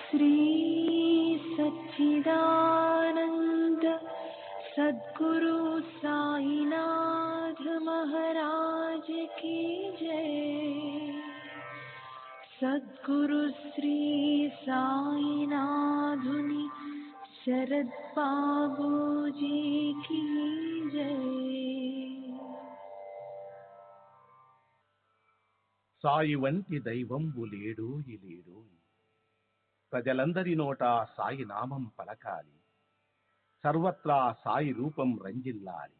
श्री सच्चिदानंद सद्गुरु साईनाथ महाराज की जय। सद्गुरु श्री साईनाथुनि शरद बाबूजी की जय। సాయి వంటి దైవంబు లేడోయి లేడోయి, ప్రజలందరి నోట సాయి నామం పలకాలి, సర్వత్రా సాయి రూపం రంజిల్లాలి,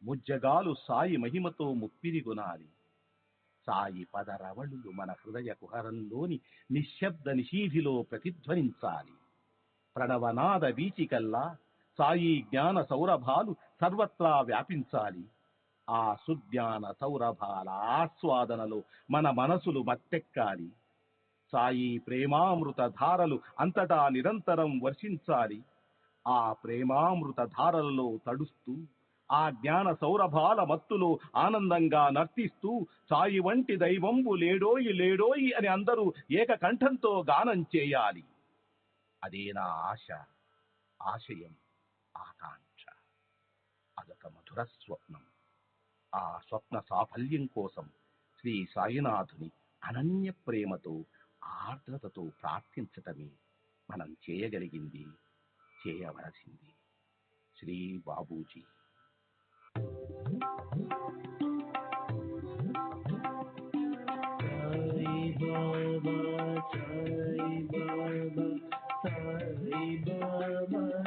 ముజ్జగాలు సాయి మహిమతో ముప్పిరిగొనాలి. సాయి పదరవళులు మన హృదయ కుహరంలోని నిశ్శబ్ద నిశీధిలో ప్రతిధ్వనించాలి. ప్రణవనాద వీచికల్లా సాయి జ్ఞాన సౌరభాలు సర్వత్రా వ్యాపించాలి. ఆ సుజ్ఞాన సౌరభాల ఆస్వాదనలో మన మనసులు మత్తెక్కాలి. సాయి ప్రేమామృత ధారలు అంతటా నిరంతరం వర్షించాలి. ఆ ప్రేమామృత ధారలలో తడుస్తూ, ఆ జ్ఞాన సౌరభాల మత్తులో ఆనందంగా నర్తిస్తూ సాయి వంటి దైవంబు లేడోయి లేడోయి అని అందరూ ఏకకంఠంతో గానం చేయాలి. అదే నా ఆశ, ఆశయం, ఆకాంక్ష. అదొక మధుర స్వప్నం. ఆ స్వప్న సాఫల్యం కోసం శ్రీ సాయినాథుని అనన్య ప్రేమతో, ఆర్ద్రతతో ప్రార్థించటమే మనం చేయగలిగింది, చేయవలసింది. శ్రీ బాబూజీ. సాయి బాబా, సాయి బాబా, సాయి బాబా, సాయి బాబా.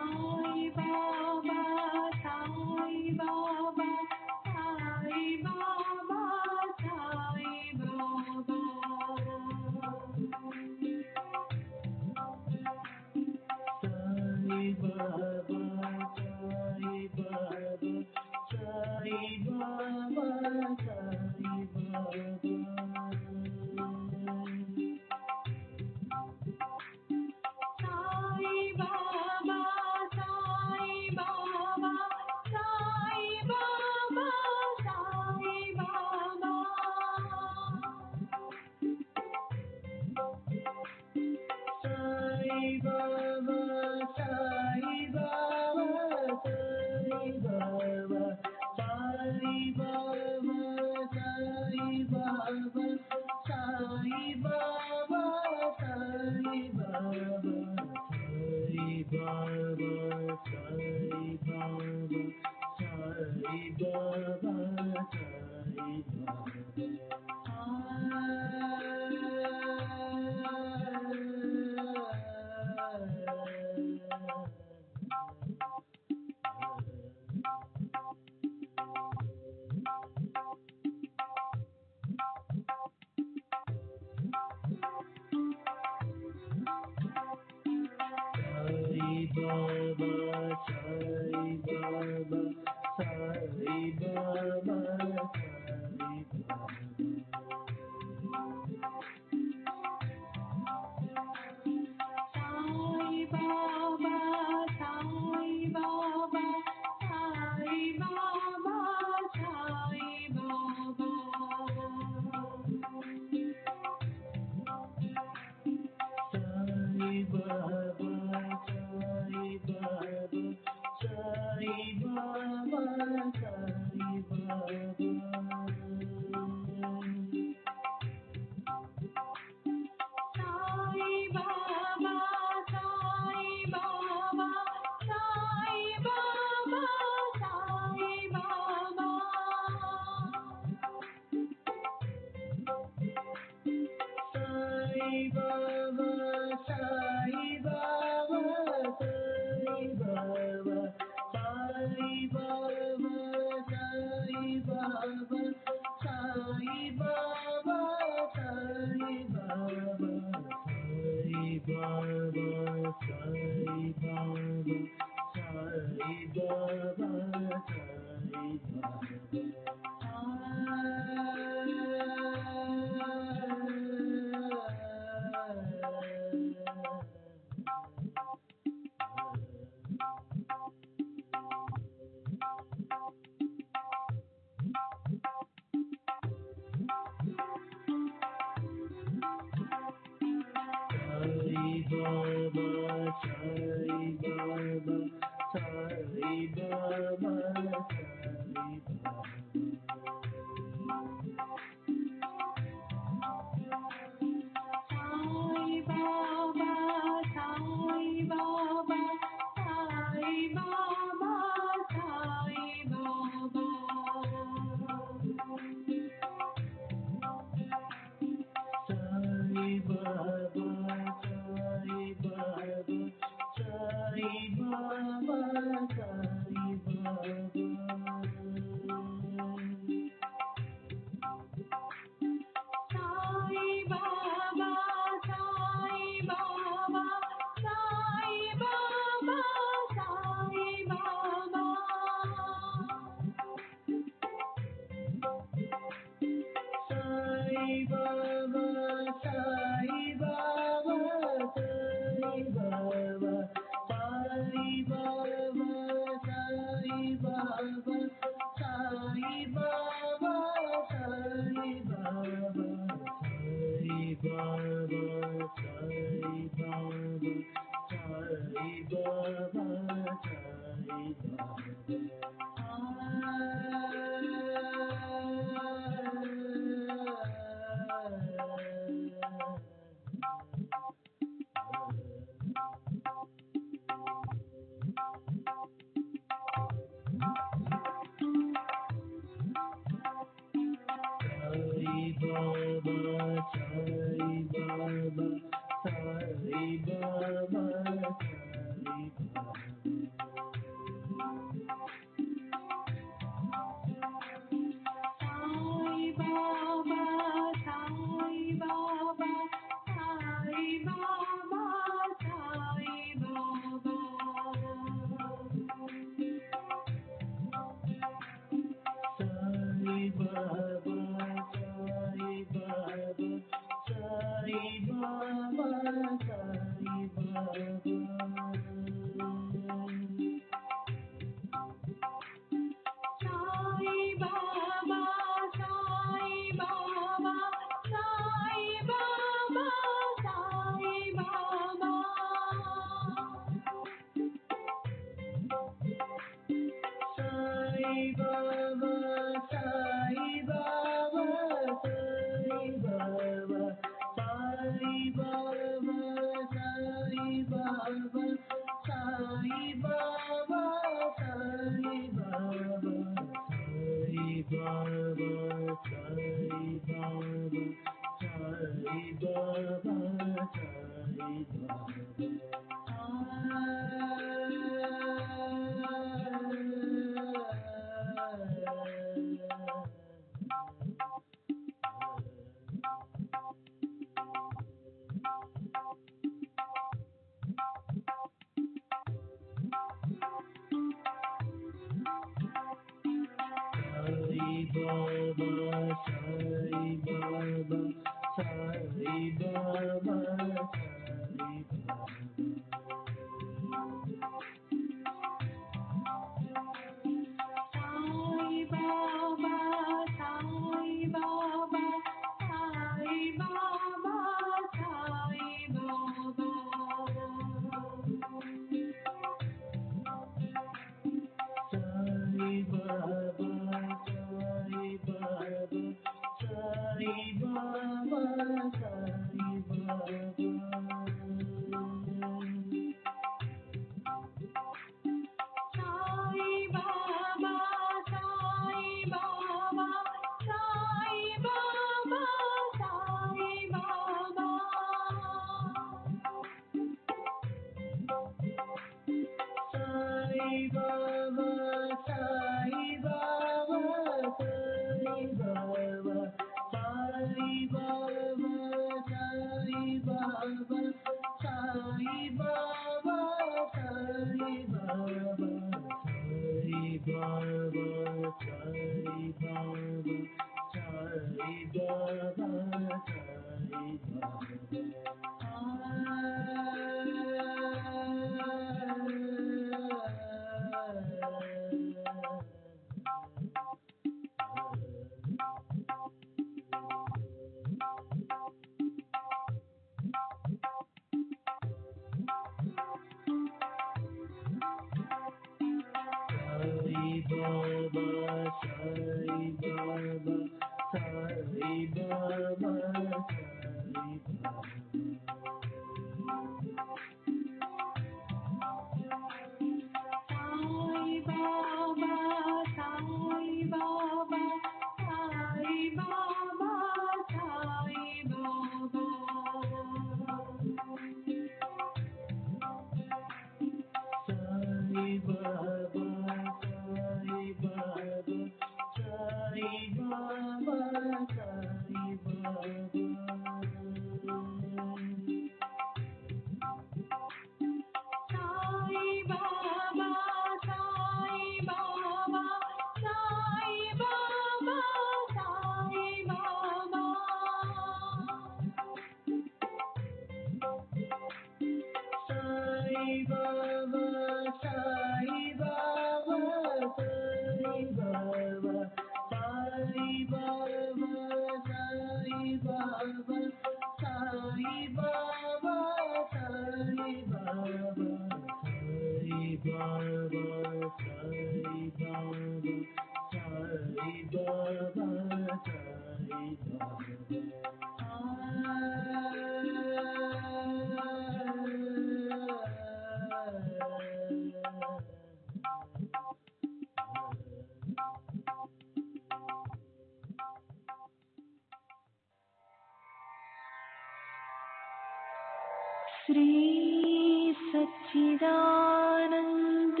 श्री सच्चिदानंद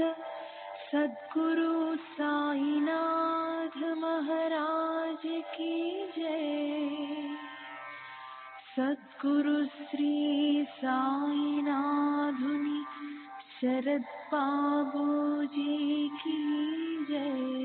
सद्गुरु साईनाथ महाराज की जय। सद्गुरु श्री साईनाथुनि शरद बाबू जी की जय।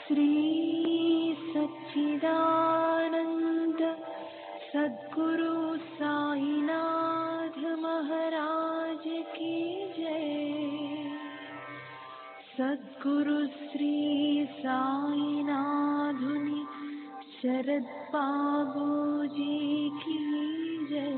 श्री सच्चिदानंद सद्गुरु साईनाथ महाराज की जय। सद्गुरु श्री साईनाथुनि शरद बाबू जी की जय।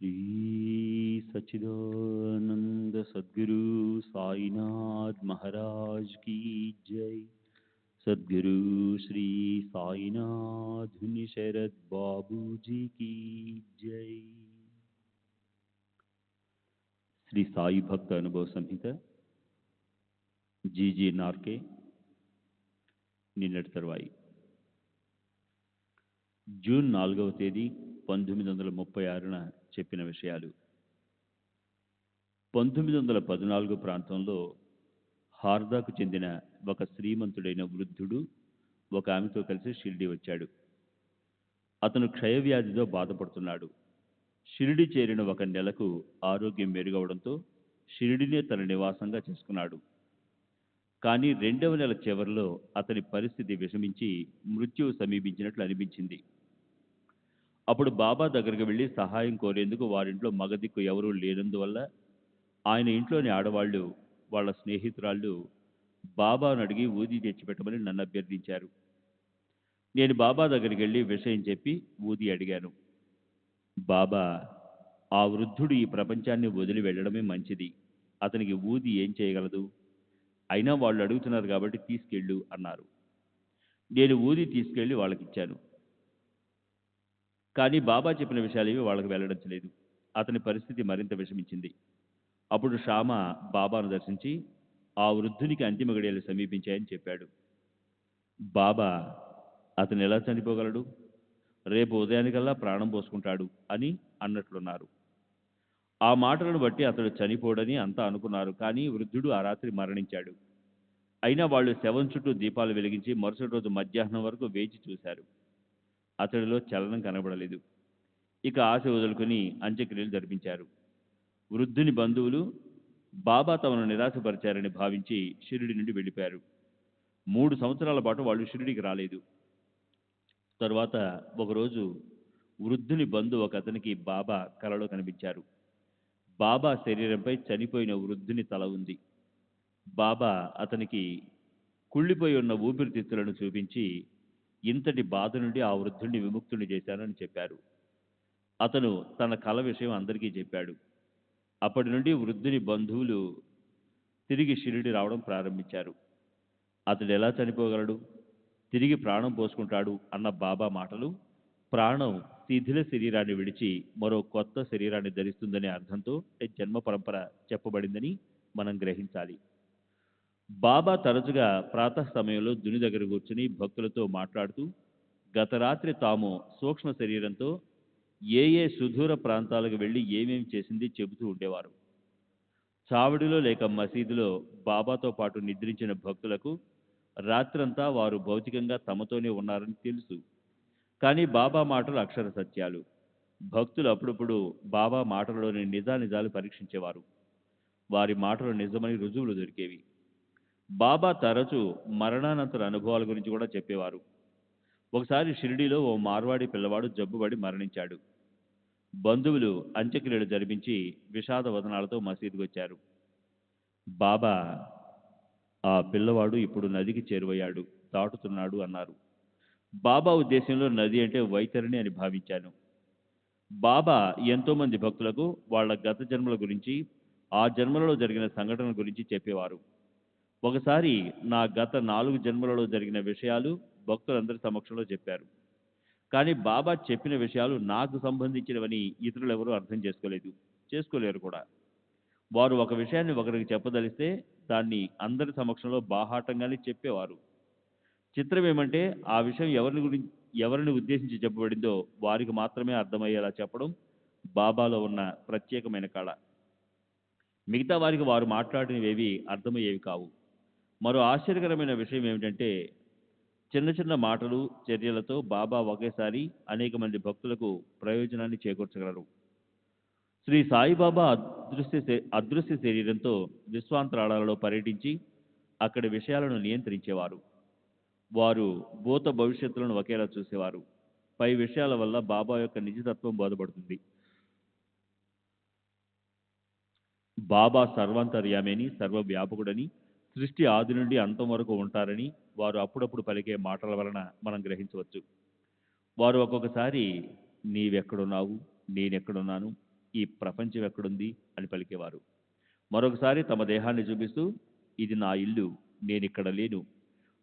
श्री सच्चिदानंद सद्गुरु साईनाथ महाराज की जय। सद्गुरु श्री साईनाथ शरद बाबू जी की जय। श्री साई भक्त अनुभव संहिత జీజీ నార్కే నిన్నటి తర్వాయి జూన్ 4వ తేదీ 1936న చెప్పిన విషయాలు. 1914 ప్రాంతంలో హార్దాకు చెందిన ఒక శ్రీమంతుడైన వృద్ధుడు ఒక ఆమెతో కలిసి షిరిడి వచ్చాడు. అతను క్షయవ్యాధితో బాధపడుతున్నాడు. షిరిడి చేరిన ఒక నెలకు ఆరోగ్యం మెరుగవడంతో షిరిడినే తన నివాసంగా చేసుకున్నాడు. కానీ 2వ నెల చివరిలో అతని పరిస్థితి విషమించి మృత్యువు సమీపించినట్లు అనిపించింది. అప్పుడు బాబా దగ్గరికి వెళ్ళి సహాయం కోరేందుకు వారింట్లో మగదిక్కు ఎవరూ లేనందువల్ల ఆయన ఇంట్లోని ఆడవాళ్లు వాళ్ళ స్నేహితురాళ్ళు బాబాను అడిగి ఊది తెచ్చిపెట్టమని నన్ను అభ్యర్థించారు. నేను బాబా దగ్గరికి వెళ్ళి విషయం చెప్పి ఊది అడిగాను. బాబా, ఆ వృద్ధుడు ఈ ప్రపంచాన్ని వదిలి వెళ్ళడమే మంచిది, అతనికి ఊది ఏం చేయగలదు? అయినా వాళ్ళు అడుగుతున్నారు కాబట్టి తీసుకెళ్ళు అన్నారు. నేను ఊది తీసుకెళ్లి వాళ్ళకిచ్చాను. కానీ బాబా చెప్పిన విషయాలేవి వాళ్ళకి వెల్లడించలేదు. అతని పరిస్థితి మరింత విషమించింది. అప్పుడు శ్యామ బాబాను దర్శించి ఆ వృద్ధునికి అంతిమ గడియలు సమీపించాయని చెప్పాడు. బాబా అతను ఎలా చనిపోగలడు? రేపు ఉదయానికల్లా ప్రాణం పోసుకుంటాడు అని అన్నట్లున్నారు. ఆ మాటలను బట్టి అతడు చనిపోడని అంతా అనుకున్నారు. కానీ వృద్ధుడు ఆ రాత్రి మరణించాడు. అయినా వాళ్ళు శవం చుట్టూ దీపాలు వెలిగించి మరుసటి రోజు మధ్యాహ్నం వరకు వేచి చూశారు. అతడిలో చలనం కనబడలేదు. ఇక ఆశ వదులుకుని అంత్యక్రియలు జరిపించారు. వృద్ధుని బంధువులు బాబా తమను నిరాశపరిచారని భావించి షిరిడి నుండి వెళ్ళిపోయారు. 3 సంవత్సరాల పాటు వాళ్ళు షిరిడికి రాలేదు. తరువాత ఒకరోజు వృద్ధుని బంధువు ఒక అతనికి బాబా కలలో కనిపించారు. బాబా శరీరంపై చనిపోయిన వృద్ధుని తల ఉంది. బాబా అతనికి కుళ్ళిపోయి ఉన్న ఊపిరితిత్తులను చూపించి ఇంతటి బాధ నుండి ఆ వృద్ధుణ్ణి విముక్తుని చేశానని చెప్పారు. అతను తన కల విషయం అందరికీ చెప్పాడు. అప్పటి నుండి వృద్ధుని బంధువులు తిరిగి షిరిడి రావడం ప్రారంభించారు. అతడు ఎలా చనిపోగలడు? తిరిగి ప్రాణం పోసుకుంటాడు అన్న బాబా మాటలు ప్రాణం శిథిల శరీరాన్ని విడిచి మరో కొత్త శరీరాన్ని ధరిస్తుందనే అర్థంతో జన్మ పరంపర చెప్పబడిందని మనం గ్రహించాలి. బాబా తరచుగా ప్రాతః సమయంలో దుని దగ్గర కూర్చుని భక్తులతో మాట్లాడుతూ గత రాత్రి తాము సూక్ష్మ శరీరంతో ఏ ఏ సుదూర ప్రాంతాలకు వెళ్ళి ఏమేమి చేసింది చెబుతూ ఉండేవారు. చావడిలో లేక మసీదులో బాబాతో పాటు నిద్రించిన భక్తులకు రాత్రంతా వారు భౌతికంగా తమతోనే ఉన్నారని తెలుసు. కానీ బాబా మాటలు అక్షర సత్యాలు. భక్తులు అప్పుడప్పుడు బాబా మాటలలోని నిజానిజాలు పరీక్షించేవారు. వారి మాటలు నిజమని రుజువులు దొరికేవి. బాబా తరచూ మరణానంతర అనుభవాల గురించి కూడా చెప్పేవారు. ఒకసారి షిరిడీలో ఓ మార్వాడి పిల్లవాడు జబ్బుపడి మరణించాడు. బంధువులు అంత్యక్రియలు జరిపించి విషాద వదనాలతో మసీదుకు వచ్చారు. బాబా ఆ పిల్లవాడు ఇప్పుడు నదికి చేరువయ్యాడు, దాటుతున్నాడు అన్నారు. బాబా ఉద్దేశంలో నది అంటే వైతరిణి అని భావించాను. బాబా ఎంతోమంది భక్తులకు వాళ్ళ గత జన్మల గురించి ఆ జన్మలలో జరిగిన సంఘటనల గురించి చెప్పేవారు. ఒకసారి నా గత 4 జన్మలలో జరిగిన విషయాలు భక్తులందరి సమక్షంలో చెప్పారు. కానీ బాబా చెప్పిన విషయాలు నాకు సంబంధించినవని ఇతరులెవరూ అర్థం చేసుకోలేరు కూడా. వారు ఒక విషయాన్ని ఒకరికి చెప్పదలిస్తే దాన్ని అందరి సమక్షంలో బాహాటంగానే చెప్పేవారు. చిత్రం ఏమంటే ఆ విషయం ఎవరిని ఉద్దేశించి చెప్పబడిందో వారికి మాత్రమే అర్థమయ్యేలా చెప్పడం బాబాలో ఉన్న ప్రత్యేకమైన కళ. మిగతా వారికి వారు మాట్లాడినవేవి అర్థమయ్యేవి కావు. మరో ఆశ్చర్యకరమైన విషయం ఏమిటంటే చిన్న చిన్న మాటలు, చర్యలతో బాబా ఒకేసారి అనేక మంది భక్తులకు ప్రయోజనాన్ని చేకూర్చగలరు. శ్రీ సాయిబాబా అదృశ్య శరీరంతో విశ్వాంతరాళాలలో పర్యటించి అక్కడి విషయాలను నియంత్రించేవారు. వారు భూత భవిష్యత్తులను ఒకేలా చూసేవారు. పై విషయాల వల్ల బాబా యొక్క నిజతత్వం బోధపడుతుంది. బాబా సర్వాంతర్యామేని, సర్వవ్యాపకుడని, సృష్టి ఆది నుండి అంతం వరకు ఉంటారని వారు అప్పుడప్పుడు పలికే మాటల వలన మనం గ్రహించవచ్చు. వారు ఒక్కొక్కసారి నీవెక్కడున్నావు, నేనెక్కడున్నాను, ఈ ప్రపంచం ఎక్కడుంది అని పలికేవారు. మరొకసారి తమ దేహాన్ని చూపిస్తూ ఇది నా ఇల్లు, నేనిక్కడ లేను,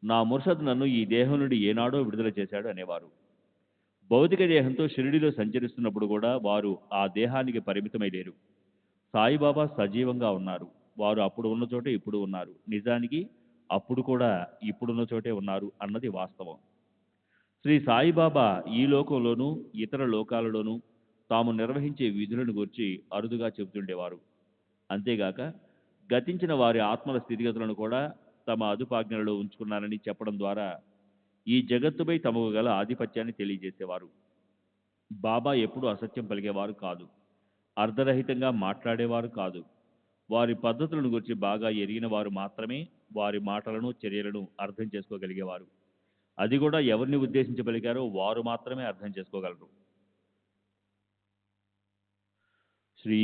నా ముర్షద్ నన్ను ఈ దేహం నుండి ఏనాడో విడుదల చేశాడు అనేవారు. భౌతిక దేహంతో షిరిడిలో సంచరిస్తున్నప్పుడు కూడా వారు ఆ దేహానికి పరిమితమై లేరు. సాయిబాబా సజీవంగా ఉన్నారు. వారు అప్పుడు ఉన్న చోటే ఇప్పుడు ఉన్నారు. నిజానికి అప్పుడు కూడా ఇప్పుడున్న చోటే ఉన్నారు అన్నది వాస్తవం. శ్రీ సాయిబాబా ఈ లోకంలోనూ ఇతర లోకాలలోనూ తాము నిర్వహించే విధులను గురించి అరుదుగా చెబుతుండేవారు. అంతేగాక గతించిన వారి ఆత్మల స్థితిగతులను కూడా తమ అదుపాజ్ఞలలో ఉంచుకున్నారని చెప్పడం ద్వారా ఈ జగత్తుపై తమకు గల ఆధిపత్యాన్ని తెలియజేసేవారు. బాబా ఎప్పుడూ అసత్యం పలికేవారు కాదు. అర్ధరహితంగా మాట్లాడేవారు కాదు. వారి పద్ధతులను గురించి బాగా ఎరిగిన వారు మాత్రమే వారి మాటలను, చర్యలను అర్థం చేసుకోగలిగేవారు. అది కూడా ఎవరిని ఉద్దేశించి పలికారో వారు మాత్రమే అర్థం చేసుకోగలరు. శ్రీ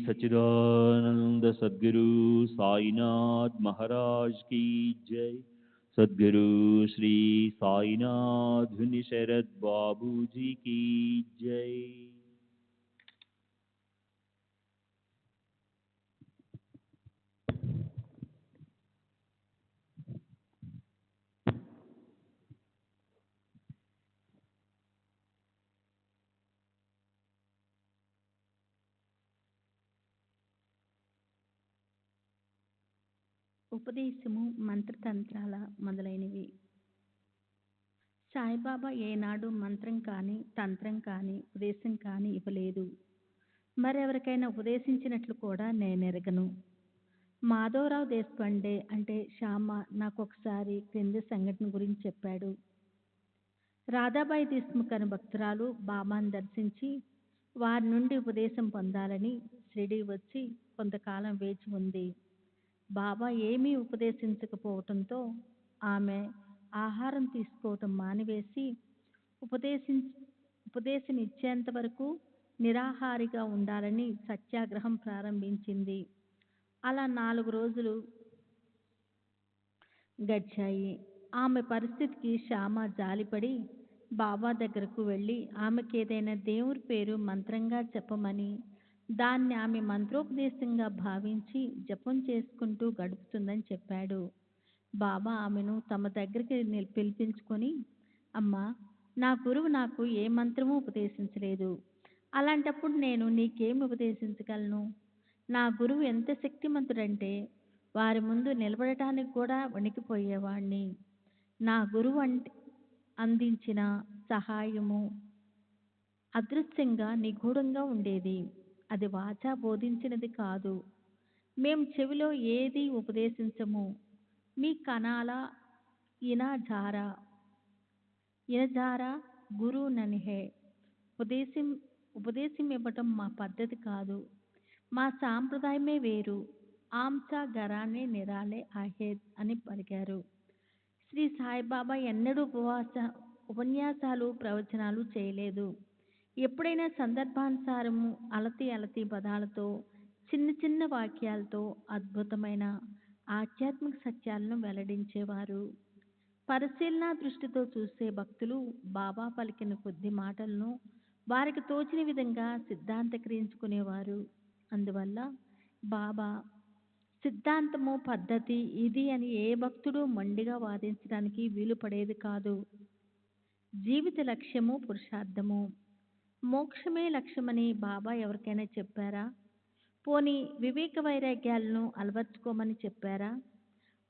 సచ్చిదానంద సద్గురు సాయినాథ్ మహారాజ్ की जय. सद्गुरु श्री साईनाथ शरद बाबू जी की जय. ఉపదేశము, మంత్రతంత్రాల మొదలైనవి. సాయిబాబా ఏనాడు మంత్రం కానీ, తంత్రం కానీ, ఉపదేశం కానీ ఇవ్వలేదు. మరెవరికైనా ఉపదేశించినట్లు కూడా నేనెరగను. మాధవరావు దేశపాండే అంటే శ్యామ నాకు ఒకసారి క్రింది సంఘటన గురించి చెప్పాడు. రాధాబాయి దేశ్ముఖ్ అనే భక్తురాలు బాబాను దర్శించి వారి నుండి ఉపదేశం పొందాలని షిరిడీ వచ్చి కొంతకాలం వేచి ఉంది. బాబా ఏమీ ఉపదేశించకపోవటంతో ఆమె ఆహారం తీసుకోవటం మానివేసి ఉపదేశం ఇచ్చేంత వరకు నిరాహారిగా ఉండాలని సత్యాగ్రహం ప్రారంభించింది. అలా 4 రోజులు గడిచాయి. ఆమె పరిస్థితికి శ్యామ జాలిపడి బాబా దగ్గరకు వెళ్ళి ఆమెకేదైనా దేవుడి పేరు మంత్రంగా చెప్పమని, దాన్ని ఆమె మంత్రోపదేశంగా భావించి జపం చేసుకుంటూ గడుపుతుందని చెప్పాడు. బాబా ఆమెను తమ దగ్గరికి పిలిపించుకొని, అమ్మా, నా గురువు నాకు ఏ మంత్రమూ ఉపదేశించలేదు. అలాంటప్పుడు నేను నీకేమి ఉపదేశించగలను? నా గురువు ఎంత శక్తిమంతుడంటే వారి ముందు నిలబడటానికి కూడా వణికిపోయేవాణ్ణి. నా గురువు అందించిన సహాయము అదృశ్యంగా నిగూఢంగా ఉండేది. అది వాచా బోధించినది కాదు. మేం చెవిలో ఏది ఉపదేశించము. మీ కనాల ఇనజారా గురు ననిహే. ఉపదేశం ఇవ్వటం మా పద్ధతి కాదు. మా సాంప్రదాయమే వేరు. ఆమ్సా గరానే నిరాలే ఆహేద్ అని పలికారు. శ్రీ సాయిబాబా ఎన్నడూ ఉపన్యాసాలు, ప్రవచనాలు చేయలేదు. ఎప్పుడైనా సందర్భానుసారము అలతి పదాలతో, చిన్న చిన్న వాక్యాలతో అద్భుతమైన ఆధ్యాత్మిక సత్యాలను వెల్లడించేవారు. పరిశీలనా దృష్టితో చూసే భక్తులు బాబా పలికిన కొద్ది మాటలను వారికి తోచిన విధంగా సిద్ధాంతీకరించుకునేవారు. అందువల్ల బాబా సిద్ధాంతము, పద్ధతి ఇది అని ఏ భక్తుడు మొండిగా వాదించడానికి వీలు పడేది కాదు. జీవిత లక్ష్యము పురుషార్థము, మోక్షమే లక్ష్యమని బాబా ఎవరికైనా చెప్పారా? పోనీ వివేక వైరాగ్యాలను అలవర్చుకోమని చెప్పారా?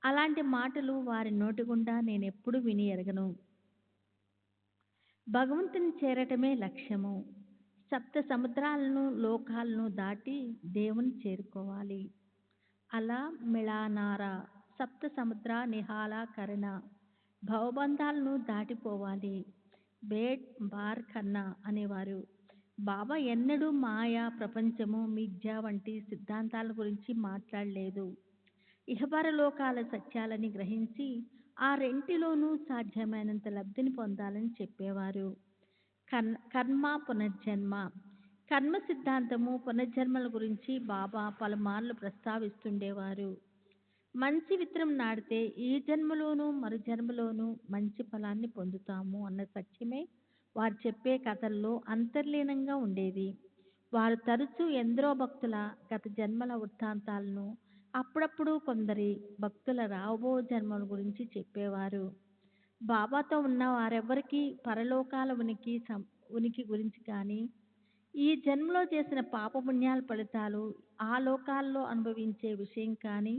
అలాంటి మాటలు వారి నోటి గుండా నేనెప్పుడు విని ఎరగను. భగవంతుని చేరటమే లక్ష్యము. సప్త సముద్రాలను, లోకాలను దాటి దేవుని చేరుకోవాలి. అలా మిళానారా సప్త సముద్ర నిహాల కరణ, భవబంధాలను దాటిపోవాలి. బేట్ బార్ కన్నా అనేవారు. బాబా ఎన్నడూ మాయా, ప్రపంచము, మిథ్య వంటి సిద్ధాంతాల గురించి మాట్లాడలేదు. ఇహపరలోకాల సత్యాలని గ్రహించి ఆ రెంటిలోనూ సాధ్యమైనంత లబ్ధిని పొందాలని చెప్పేవారు. కర్మ, పునర్జన్మ, కర్మ సిద్ధాంతము, పునర్జన్మల గురించి బాబా పలుమార్లు ప్రస్తావిస్తుండేవారు. మంచి విత్తనం నాటితే ఈ జన్మలోనూ మరు జన్మలోనూ మంచి ఫలాన్ని పొందుతాము అన్న సత్యమే వారు చెప్పే కథల్లో అంతర్లీనంగా ఉండేది. వారు తరచూ ఎందరో భక్తుల గత జన్మల వృత్తాంతాలను, అప్పుడప్పుడు కొందరి భక్తుల రాబో జన్మల గురించి చెప్పేవారు. బాబాతో ఉన్న వారెవ్వరికీ పరలోకాల ఉనికి గురించి కానీ, ఈ జన్మలో చేసిన పాపపుణ్యాల ఫలితాలు ఆ లోకాల్లో అనుభవించే విషయం కానీ,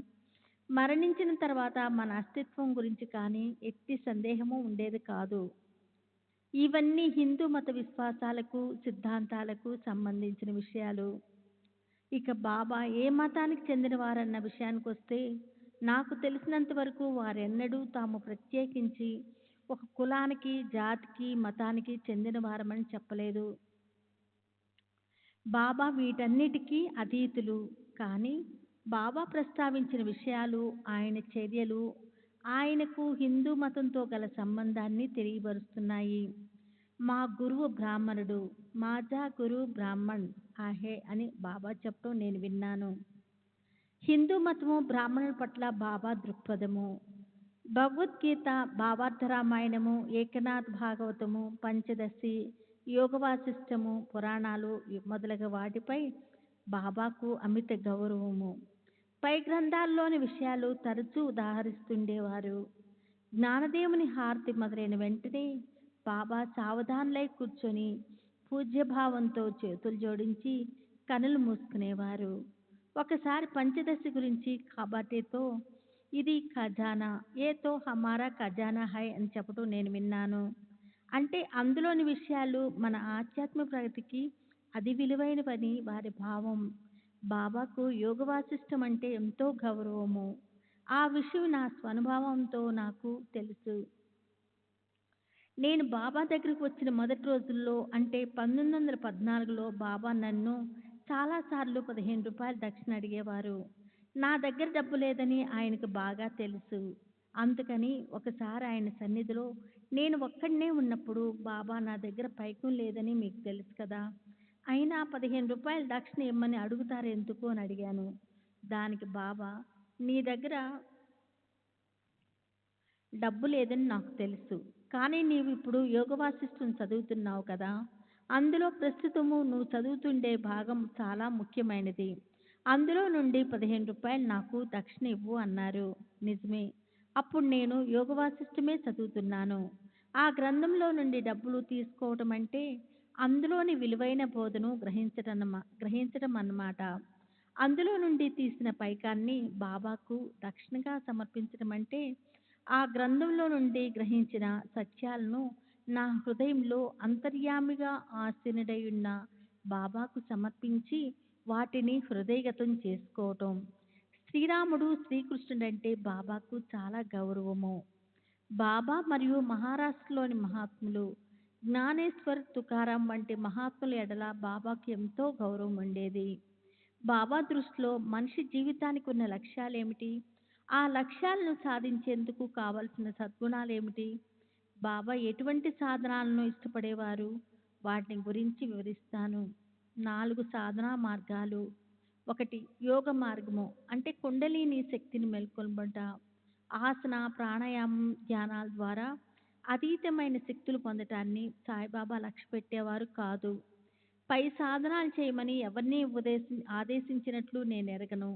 మరణించిన తర్వాత మన అస్తిత్వం గురించి కానీ ఎట్టి సందేహము ఉండేది కాదు. ఇవన్నీ హిందూ మత విశ్వాసాలకు, సిద్ధాంతాలకు సంబంధించిన విషయాలు. ఇక బాబా ఏ మతానికి చెందినవారన్న విషయానికి వస్తే, నాకు తెలిసినంత వరకు వారెన్నడూ తాము ప్రత్యేకించి ఒక కులానికి, జాతికి, మతానికి చెందిన వారమని చెప్పలేదు. బాబా వీటన్నిటికీ అతీతులు. కానీ బాబా ప్రస్తావించిన విషయాలు, ఆయన చర్యలు ఆయనకు హిందూ మతంతో గల సంబంధాన్ని తెలియబరుస్తున్నాయి. మా గురువు బ్రాహ్మణుడు, మాజా గురు బ్రాహ్మణ్ ఆహే అని బాబా చెప్పడం నేను విన్నాను. హిందూ మతము, బ్రాహ్మణుల పట్ల బాబా దృక్పథము. భగవద్గీత, భావార్థ రామాయణము, ఏకనాథ్ భాగవతము, పంచదశి, యోగవాసిష్టము, పురాణాలు మొదలగు వాటిపై బాబాకు అమిత గౌరవము. పై గ్రంథాల్లోని విషయాలు తరచూ ఉదాహరిస్తుండేవారు. జ్ఞానదేవుని హారతి మొదలైన వెంటనే బాబా సావధానులై కూర్చొని పూజ్యభావంతో చేతులు జోడించి కనులు మూసుకునేవారు. ఒకసారి పంచదశి గురించి కాబట్టితో ఇది ఖజానా, ఏతో హమారా ఖజానా హై అని చెప్పటం నేను విన్నాను. అంటే అందులోని విషయాలు మన ఆధ్యాత్మిక ప్రగతికి అది విలువైనవని వారి భావం. బాబాకు యోగ వాసిష్టం అంటే ఎంతో గౌరవము. ఆ విషయం నా స్వనుభవంతో నాకు తెలుసు. నేను బాబా దగ్గరికి వచ్చిన మొదటి రోజుల్లో అంటే 1914లో బాబా నన్ను చాలాసార్లు 15 రూపాయలు దక్షిణ అడిగేవారు. నా దగ్గర డబ్బు లేదని ఆయనకు బాగా తెలుసు. అందుకని ఒకసారి ఆయన సన్నిధిలో నేను ఒక్కడినే ఉన్నప్పుడు, బాబా నా దగ్గర పైకం లేదని మీకు తెలుసు కదా, అయినా 15 రూపాయలు దక్షిణ ఇమ్మని అడుగుతారు ఎందుకు అని అడిగాను. దానికి బాబా, నీ దగ్గర డబ్బు లేదని నాకు తెలుసు, కానీ నీవు ఇప్పుడు యోగ వాసిష్టం చదువుతున్నావు కదా, అందులో ప్రస్తుతము నువ్వు చదువుతుండే భాగం చాలా ముఖ్యమైనది. అందులో నుండి 15 రూపాయలు నాకు దక్షిణ ఇవ్వు అన్నారు. నిజమే. అప్పుడు నేను యోగ వాసిష్టమే చదువుతున్నాను. ఆ గ్రంథంలో నుండి డబ్బులు తీసుకోవటం అంటే అందులోని విలువైన బోధను గ్రహించటం అన్నమాట. అందులో నుండి తీసిన పైకాన్ని బాబాకు దక్షిణగా సమర్పించడం అంటే ఆ గ్రంథంలో నుండి గ్రహించిన సత్యాలను నా హృదయంలో అంతర్యామిగా ఆసీనుడై ఉన్న బాబాకు సమర్పించి వాటిని హృదయగతం చేసుకోవటం. శ్రీరాముడు శ్రీకృష్ణుడంటే బాబాకు చాలా గౌరవము. బాబా మరియు మహారాష్ట్రలోని మహాత్ములు జ్ఞానేశ్వర్, తుకారాం వంటి మహాత్ముల ఎడల బాబాకు ఎంతో గౌరవం ఉండేది. బాబా దృష్టిలో మనిషి జీవితానికి ఉన్న లక్ష్యాలేమిటి, ఆ లక్ష్యాలను సాధించేందుకు కావలసిన సద్గుణాలేమిటి, బాబా ఎటువంటి సాధనాలను ఇష్టపడేవారు, వాటిని గురించి వివరిస్తాను. 4 సాధనా మార్గాలు. 1. యోగ మార్గము అంటే కుండలిని శక్తిని మేల్కొల్పట. ఆసన, ప్రాణాయామం, ధ్యానాల ద్వారా అతీతమైన శక్తులు పొందటాన్ని సాయిబాబా లక్ష్య పెట్టేవారు కాదు. పై సాధనాలు చేయమని ఎవరిని ఆదేశించినట్లు నేను ఎరగను.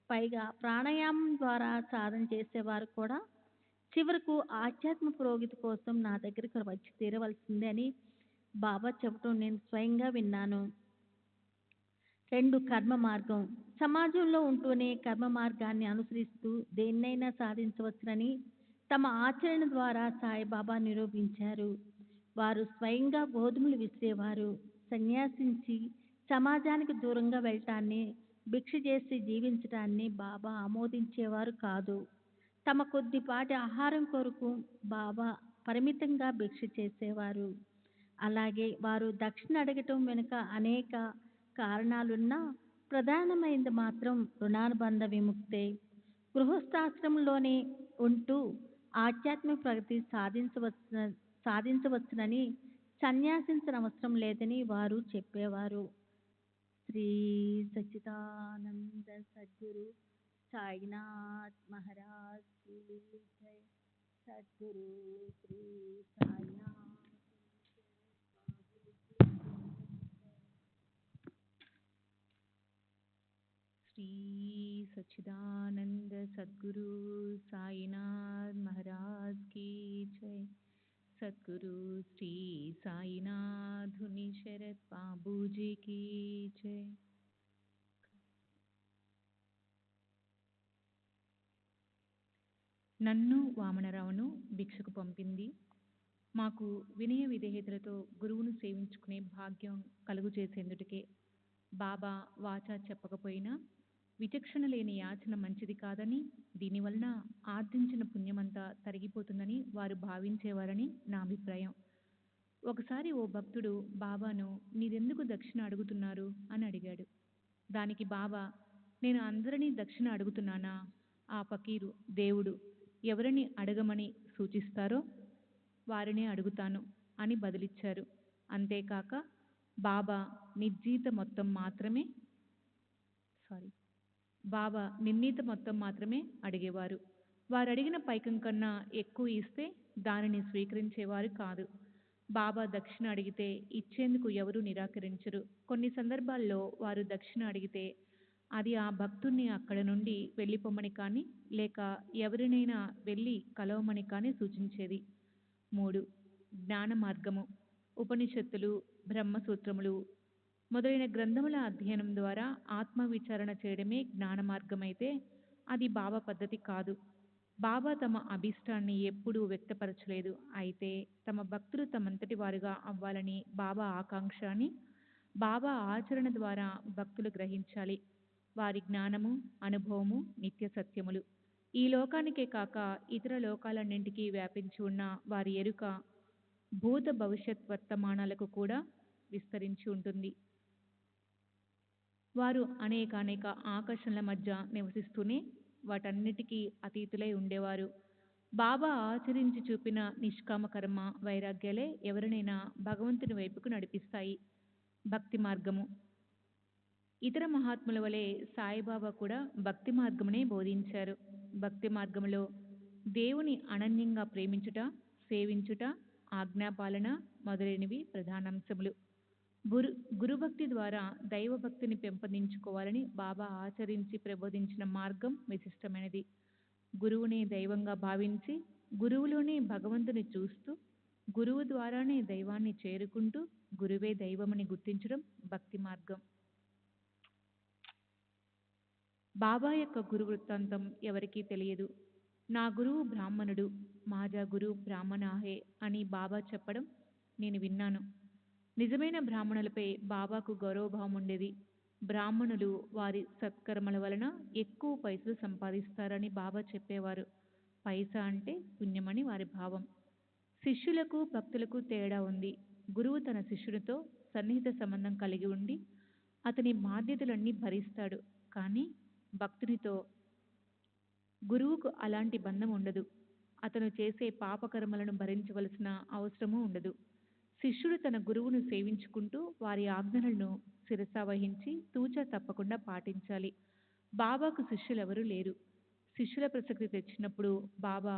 పైగా ప్రాణాయామం ద్వారా సాధన చేసేవారు కూడా చివరకు ఆధ్యాత్మ పురోగతి కోసం నా దగ్గరికి వచ్చి తీరవలసిందే అని బాబా చెప్పడం నేను స్వయంగా విన్నాను. 2. కర్మ మార్గం. సమాజంలో ఉంటూనే కర్మ మార్గాన్ని అనుసరిస్తూ దేన్నైనా సాధించవచ్చునని తమ ఆచరణ ద్వారా సాయిబాబా నిరూపించారు. వారు స్వయంగా గోధుమలు విసిరేవారు. సన్యాసించి సమాజానికి దూరంగా వెళ్ళటాన్ని, భిక్ష చేసి జీవించటాన్ని బాబా ఆమోదించేవారు కాదు. తమ కొద్దిపాటి ఆహారం కొరకు బాబా పరిమితంగా భిక్ష చేసేవారు. అలాగే వారు దక్షిణ అడగటం వెనుక అనేక కారణాలున్నా ప్రధానమైనది మాత్రం రుణానుబంధ విముక్తే. గృహస్థాశ్రమంలోనే ఉంటూ ఆధ్యాత్మిక ప్రగతి సాధించవచ్చునని సన్యాసించనవసరం లేదని వారు చెప్పేవారు. శ్రీ సచ్చిదానంద సద్గురు సాయినాథ్ మహారాజ్ కీ జై. సద్గురు శ్రీ సాయినాథ్. శ్రీ సచ్చిదానంద సద్గురు సాయినాథ్ మహారాజ్ కీ జై. సద్గురు శ్రీ సాయినాథ్ ధుని శరత్ బాబూజీ కీ జై. నన్ను వామనరావును భిక్షకు పంపింది. మాకు వినయ విధేయతలతో గురువును సేవించుకునే భాగ్యం కలుగు చేసేందుకే. బాబా వాచా చెప్పకపోయినా విచక్షణ లేని యాచన మంచిది కాదని, దీనివలన ఆర్జించిన పుణ్యమంతా తరిగిపోతుందని వారు భావించేవారని నా అభిప్రాయం. ఒకసారి ఓ భక్తుడు బాబాను, మీరెందుకు దక్షిణ అడుగుతున్నారు అని అడిగాడు. దానికి బాబా, నేను అందరినీ దక్షిణ అడుగుతున్నానా? ఆ ఫకీరు దేవుడు ఎవరిని అడగమని సూచిస్తారో వారినే అడుగుతాను అని బదులిచ్చారు. అంతేకాక బాబా నిర్ణీత మొత్తం మాత్రమే అడిగేవారు. వారు అడిగిన పైకం కన్నా ఎక్కువ ఇస్తే దానిని స్వీకరించేవారు కాదు. బాబా దక్షిణ అడిగితే ఇచ్చేందుకు ఎవరూ నిరాకరించరు. కొన్ని సందర్భాల్లో వారు దక్షిణ అడిగితే అది ఆ భక్తుణ్ణి అక్కడ నుండి వెళ్ళిపోమని కానీ, లేక ఎవరినైనా వెళ్ళి కలవమని కానీ సూచించేది. 3. జ్ఞాన మార్గము. ఉపనిషత్తులు, బ్రహ్మసూత్రములు మొదలైన గ్రంథముల అధ్యయనం ద్వారా ఆత్మ విచారణ చేయడమే జ్ఞాన మార్గమైతే అది బాబా పద్ధతి కాదు. బాబా తమ అభీష్టాన్ని ఎప్పుడూ వ్యక్తపరచలేదు. అయితే తమ భక్తులు తమంతటి వారుగా అవ్వాలని బాబా ఆకాంక్ష అని బాబా ఆచరణ ద్వారా భక్తులు గ్రహించాలి. వారి జ్ఞానము, అనుభవము నిత్య సత్యములు. ఈ లోకానికే కాక ఇతర లోకాలన్నింటికీ వ్యాపించి ఉన్న వారి ఎరుక భూత భవిష్యత్ వర్తమానాలకు కూడా విస్తరించి ఉంటుంది. వారు అనేక ఆకర్షణల మధ్య నివసిస్తూనే వాటన్నిటికీ అతీతులై ఉండేవారు. బాబా ఆచరించి చూపిన నిష్కామ కర్మ, వైరాగ్యాలే ఎవరినైనా భగవంతుని వైపుకు నడిపిస్తాయి. భక్తి మార్గము. ఇతర మహాత్ముల వలె సాయిబాబా కూడా భక్తి మార్గమునే బోధించారు. భక్తి మార్గములో దేవుని అనన్యంగా ప్రేమించుట, సేవించుట, ఆజ్ఞాపాలన మొదలైనవి ప్రధానాంశములు. గురుభక్తి ద్వారా దైవభక్తిని పెంపొందించుకోవాలని బాబా ఆచరించి ప్రబోధించిన మార్గం విశిష్టమైనది. గురువునే దైవంగా భావించి, గురువులోనే భగవంతుని చూస్తూ, గురువు ద్వారానే దైవాన్ని చేరుకుంటూ, గురువే దైవమని గుర్తించడం భక్తి మార్గం. బాబా యొక్క గురు వృత్తాంతం ఎవరికీ తెలియదు. నా గురువు బ్రాహ్మణుడు, మాజా గురు బ్రాహ్మణాహే అని బాబా చెప్పడం నేను విన్నాను. నిజమైన బ్రాహ్మణులపై బాబాకు గౌరవభావం ఉండేది. బ్రాహ్మణులు వారి సత్కర్మల వలన ఎక్కువ పైసలు సంపాదిస్తారని బాబా చెప్పేవారు. పైసా అంటే పుణ్యమని వారి భావం. శిష్యులకు, భక్తులకు తేడా ఉంది. గురువు తన శిష్యునితో సన్నిహిత సంబంధం కలిగి ఉండి అతని బాధ్యతలన్నీ భరిస్తాడు. కానీ భక్తునితో గురువుకు అలాంటి బంధం ఉండదు. అతను చేసే పాపకర్మలను భరించవలసిన అవసరమూ ఉండదు. శిష్యుడు తన గురువును సేవించుకుంటూ వారి ఆజ్ఞలను శిరసావహించి తూచా తప్పకుండా పాటించాలి. బాబాకు శిష్యులెవరూ లేరు. శిష్యుల ప్రసక్తి తెచ్చినప్పుడు బాబా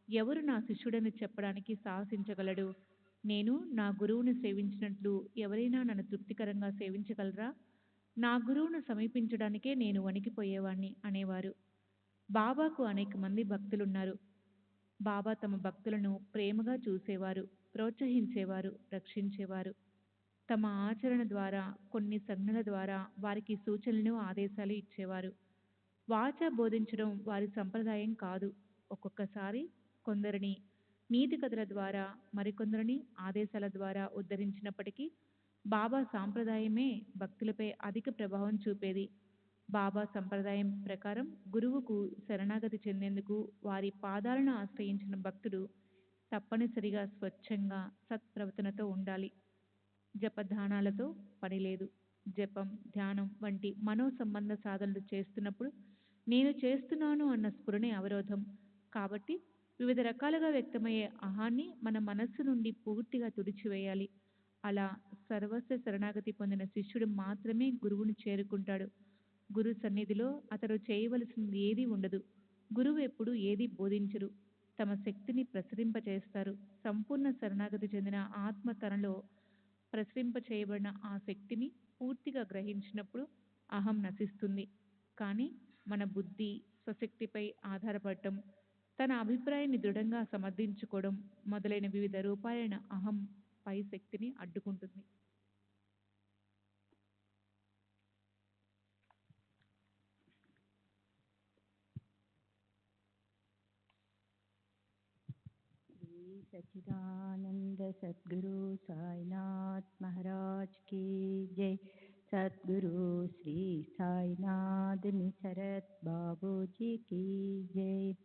ఎవరు నా శిష్యుడని చెప్పడానికి సాహసించగలడు? నేను నా గురువును సేవించినట్లు ఎవరైనా నన్ను తృప్తికరంగా సేవించగలరా? నా గురువును సమీపించడానికే నేను వణికిపోయేవాణ్ణి అనేవారు. బాబాకు అనేక మంది భక్తులున్నారు. బాబా తమ భక్తులను ప్రేమగా చూసేవారు, ప్రోత్సహించేవారు, రక్షించేవారు. తమ ఆచరణ ద్వారా, కొన్ని సంజ్ఞల ద్వారా వారికి సూచనలు, ఆదేశాలు ఇచ్చేవారు. వాచ బోధించడం వారి సంప్రదాయం కాదు. ఒక్కొక్కసారి కొందరిని నీతి కథల ద్వారా, మరికొందరిని ఆదేశాల ద్వారా ఉద్ధరించినప్పటికీ బాబా సాంప్రదాయమే భక్తులపై అధిక ప్రభావం చూపేది. బాబా సంప్రదాయం ప్రకారం గురువుకు శరణాగతి చెందేందుకు వారి పాదాలను ఆశ్రయించిన భక్తుడు తప్పనిసరిగా స్వచ్ఛంగా సత్ప్రవర్తనతో ఉండాలి. జపధానాలతో పనిలేదు. జపం, ధ్యానం వంటి మనో సంబంధ సాధనలు చేస్తున్నప్పుడు నేను చేస్తున్నాను అన్న స్ఫురణే అవరోధం. కాబట్టి వివిధ రకాలుగా వ్యక్తమయ్యే అహాన్ని మన మనస్సు నుండి పూర్తిగా తుడిచివేయాలి. అలా సర్వస్వ శరణాగతి పొందిన శిష్యుడు మాత్రమే గురువును చేరుకుంటాడు. గురు సన్నిధిలో అతడు చేయవలసింది ఏదీ ఉండదు. గురువు ఎప్పుడు ఏదీ బోధించరు. తమ శక్తిని ప్రసరింపచేస్తారు. సంపూర్ణ శరణాగతి చెందిన ఆత్మ తనలో ప్రసరింపచేయబడిన ఆ శక్తిని పూర్తిగా గ్రహించినప్పుడు అహం నశిస్తుంది. కానీ మన బుద్ధి స్వశక్తిపై ఆధారపడటం, తన అభిప్రాయాన్ని దృఢంగా సమర్థించుకోవడం మొదలైన వివిధ రూపాలైన అహం పై శక్తిని అడ్డుకుంటుంది. శ్రీ సచ్చిదానంద సద్గురు సాయినాథ్ మహారాజ్ की जय. సద్గురు శ్రీ సాయినాథ్ నిసరత్ బాబూజీ की जय.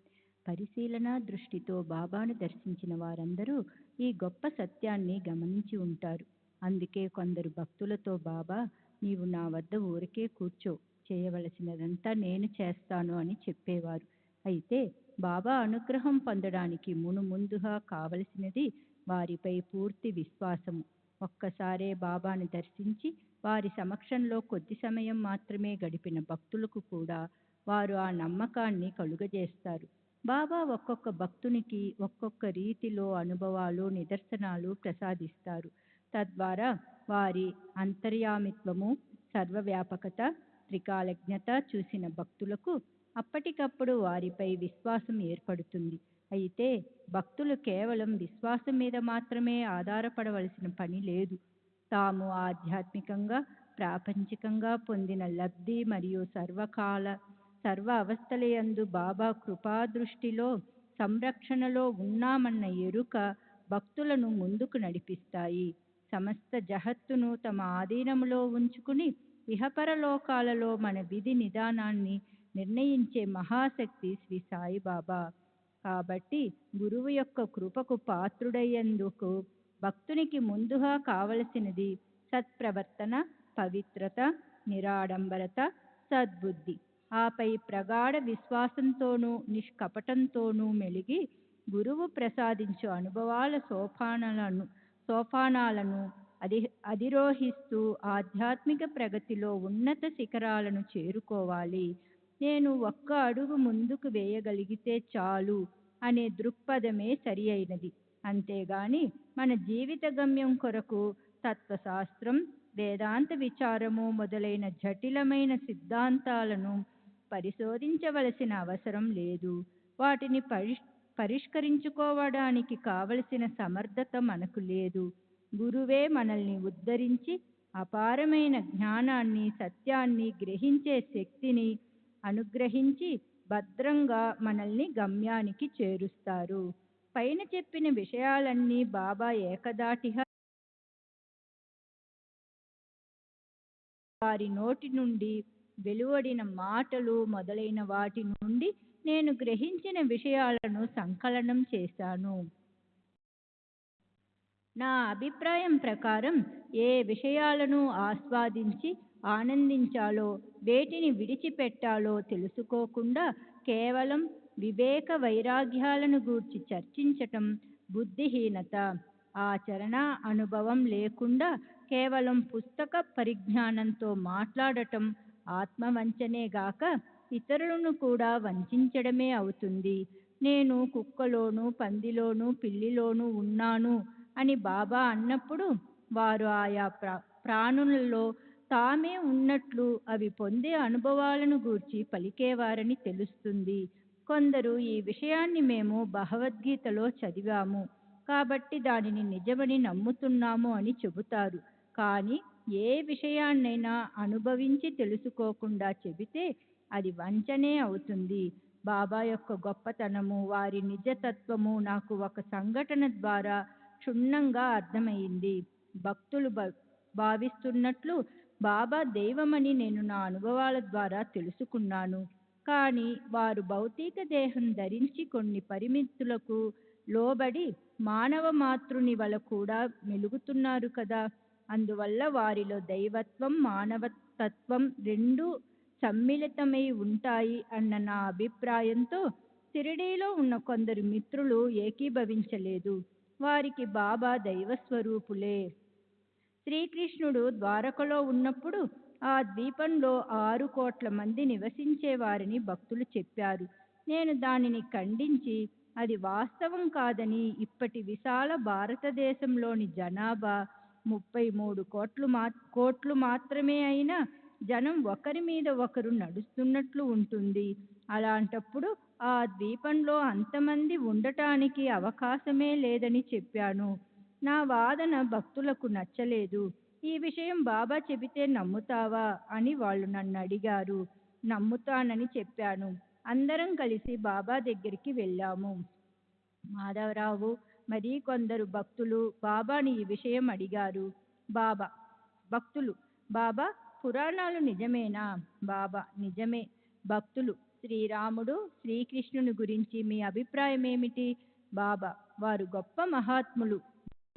పరిశీలన దృష్టితో బాబాను దర్శించిన వారందరూ ఈ గొప్ప సత్యాన్ని గమనించి ఉంటారు. అందుకే కొందరు భక్తులతో బాబా, నీవు నా వద్ద ఊరికే కూర్చో, చేయవలసినదంతా నేను చేస్తాను అని చెప్పేవారు. అయితే బాబా అనుగ్రహం పొందడానికి ముందుగా కావలసినది వారిపై పూర్తి విశ్వాసము. ఒక్కసారే బాబాను దర్శించి వారి సమక్షంలో కొద్ది సమయం మాత్రమే గడిపిన భక్తులకు కూడా వారు ఆ నమ్మకాన్ని కలుగజేస్తారు. బాబా ఒక్కొక్క భక్తునికి ఒక్కొక్క రీతిలో అనుభవాలు, నిదర్శనాలు ప్రసాదిస్తారు. తద్వారా వారి అంతర్యామిత్వము, సర్వవ్యాపకత, త్రికాలజ్ఞత చూసిన భక్తులకు అప్పటికప్పుడు వారిపై విశ్వాసం ఏర్పడుతుంది. అయితే భక్తులు కేవలం విశ్వాసం మీద మాత్రమే ఆధారపడవలసిన పని లేదు. తాము ఆధ్యాత్మికంగా, ప్రాపంచికంగా పొందిన లబ్ధి మరియు సర్వ అవస్థలయందు బాబా కృపాదృష్టిలో సంరక్షణలో ఉన్నామన్న ఎరుక భక్తులను ముందుకు నడిపిస్తాయి. సమస్త జగత్తును తమ ఆధీనంలో ఉంచుకుని ఇహపరలోకాలలో మన విధి నిదానాన్ని నిర్ణయించే మహాశక్తి శ్రీ సాయిబాబా. కాబట్టి గురువు యొక్క కృపకు పాత్రుడయ్యేందుకు భక్తునికి ముందుగా కావలసినది సత్ప్రవర్తన, పవిత్రత, నిరాడంబరత, సద్బుద్ధి. ఆపై ప్రగాఢ విశ్వాసంతోనూ నిష్కపటంతోనూ మెలిగి గురువు ప్రసాదించు అనుభవాల సోపానాలను అధిరోహిస్తూ ఆధ్యాత్మిక ప్రగతిలో ఉన్నత శిఖరాలను చేరుకోవాలి. నేను ఒక్క అడుగు ముందుకు వేయగలిగితే చాలు అనే దృక్పథమే సరి అయినది. అంతేగాని మన జీవిత గమ్యం కొరకు తత్వశాస్త్రం, వేదాంత విచారము మొదలైన జటిలమైన సిద్ధాంతాలను పరిశోధించవలసిన అవసరం లేదు. వాటిని పరిష్కరించుకోవడానికి కావలసిన సమర్థత మనకు లేదు. గురువే మనల్ని ఉద్ధరించి అపారమైన జ్ఞానాన్ని, సత్యాన్ని గ్రహించే శక్తిని అనుగ్రహించి భద్రంగా మనల్ని గమ్యానికి చేరుస్తారు. పైన చెప్పిన విషయాలన్నీ బాబా ఏకధాటిగా వారి నోటి నుండి వెలువడిన మాటలు మొదలైన వాటి నుండి నేను గ్రహించిన విషయాలను సంకలనం చేశాను. నా అభిప్రాయం ప్రకారం ఏ విషయాలను ఆస్వాదించి ఆనందించాలో, వేటిని విడిచిపెట్టాలో తెలుసుకోకుండా కేవలం వివేక వైరాగ్యాలను గూర్చి చర్చించటం బుద్ధిహీనత. ఆచరణ అనుభవం లేకుండా కేవలం పుస్తక పరిజ్ఞానంతో మాట్లాడటం ఆత్మవంచనేగాక ఇతరులను కూడా వంచడమే అవుతుంది. నేను కుక్కలోనూ, పందిలోనూ, పిల్లిలోనూ ఉన్నాను అని బాబా అన్నప్పుడు వారు ఆయా ప్రాణులలో తామే ఉన్నట్లు అవి పొందే అనుభవాలను గూర్చి పలికేవారని తెలుస్తుంది. కొందరు ఈ విషయాన్ని మేము భగవద్గీతలో చదివాము కాబట్టి దానిని నిజమని నమ్ముతున్నాము అని చెబుతారు. కానీ ఏ విషయాన్నైనా అనుభవించి తెలుసుకోకుండా చెబితే అది వంచనే అవుతుంది. బాబా యొక్క గొప్పతనము, వారి నిజతత్వము నాకు ఒక సంఘటన ద్వారా క్షుణ్ణంగా అర్థమైంది. భక్తులు భావిస్తున్నట్లు బాబా దైవమని నేను నా అనుభవాల ద్వారా తెలుసుకున్నాను. కానీ వారు భౌతిక దేహం ధరించి కొన్ని పరిమితులకు లోబడి మానవ మాతృని వల్ల కూడా మెలుగుతున్నారు కదా. అందువల్ల వారిలో దైవత్వం, మానవతత్వం రెండూ సమ్మిళితమై ఉంటాయి అన్న నా అభిప్రాయంతో షిరిడీలో ఉన్న కొందరు మిత్రులు ఏకీభవించలేదు. వారికి బాబా దైవస్వరూపులే. శ్రీకృష్ణుడు ద్వారకలో ఉన్నప్పుడు ఆ ద్వీపంలో 6 కోట్ల మంది నివసించేవారని భక్తులు చెప్పారు. నేను దానిని ఖండించి అది వాస్తవం కాదని, ఇప్పటి విశాల భారతదేశంలోని జనాభా 33 కోట్లు మాత్రమే అయినా జనం ఒకరి మీద ఒకరు నడుస్తున్నట్లు ఉంటుంది. అలాంటప్పుడు ఆ ద్వీపంలో అంతమంది ఉండటానికి అవకాశమే లేదని చెప్పాను. నా వాదన భక్తులకు నచ్చలేదు. ఈ విషయం బాబా చెబితే నమ్ముతావా అని వాళ్ళు నన్ను అడిగారు. నమ్ముతానని చెప్పాను. అందరం కలిసి బాబా దగ్గరికి వెళ్ళాము. మాధవరావు మరి కొందరు భక్తులు బాబాని ఈ విషయం అడిగారు. భక్తులు: బాబా, పురాణాలు నిజమేనా? బాబా: నిజమే. భక్తులు: శ్రీరాముడు, శ్రీకృష్ణుని గురించి మీ అభిప్రాయం ఏమిటి? బాబా: వారు గొప్ప మహాత్ములు,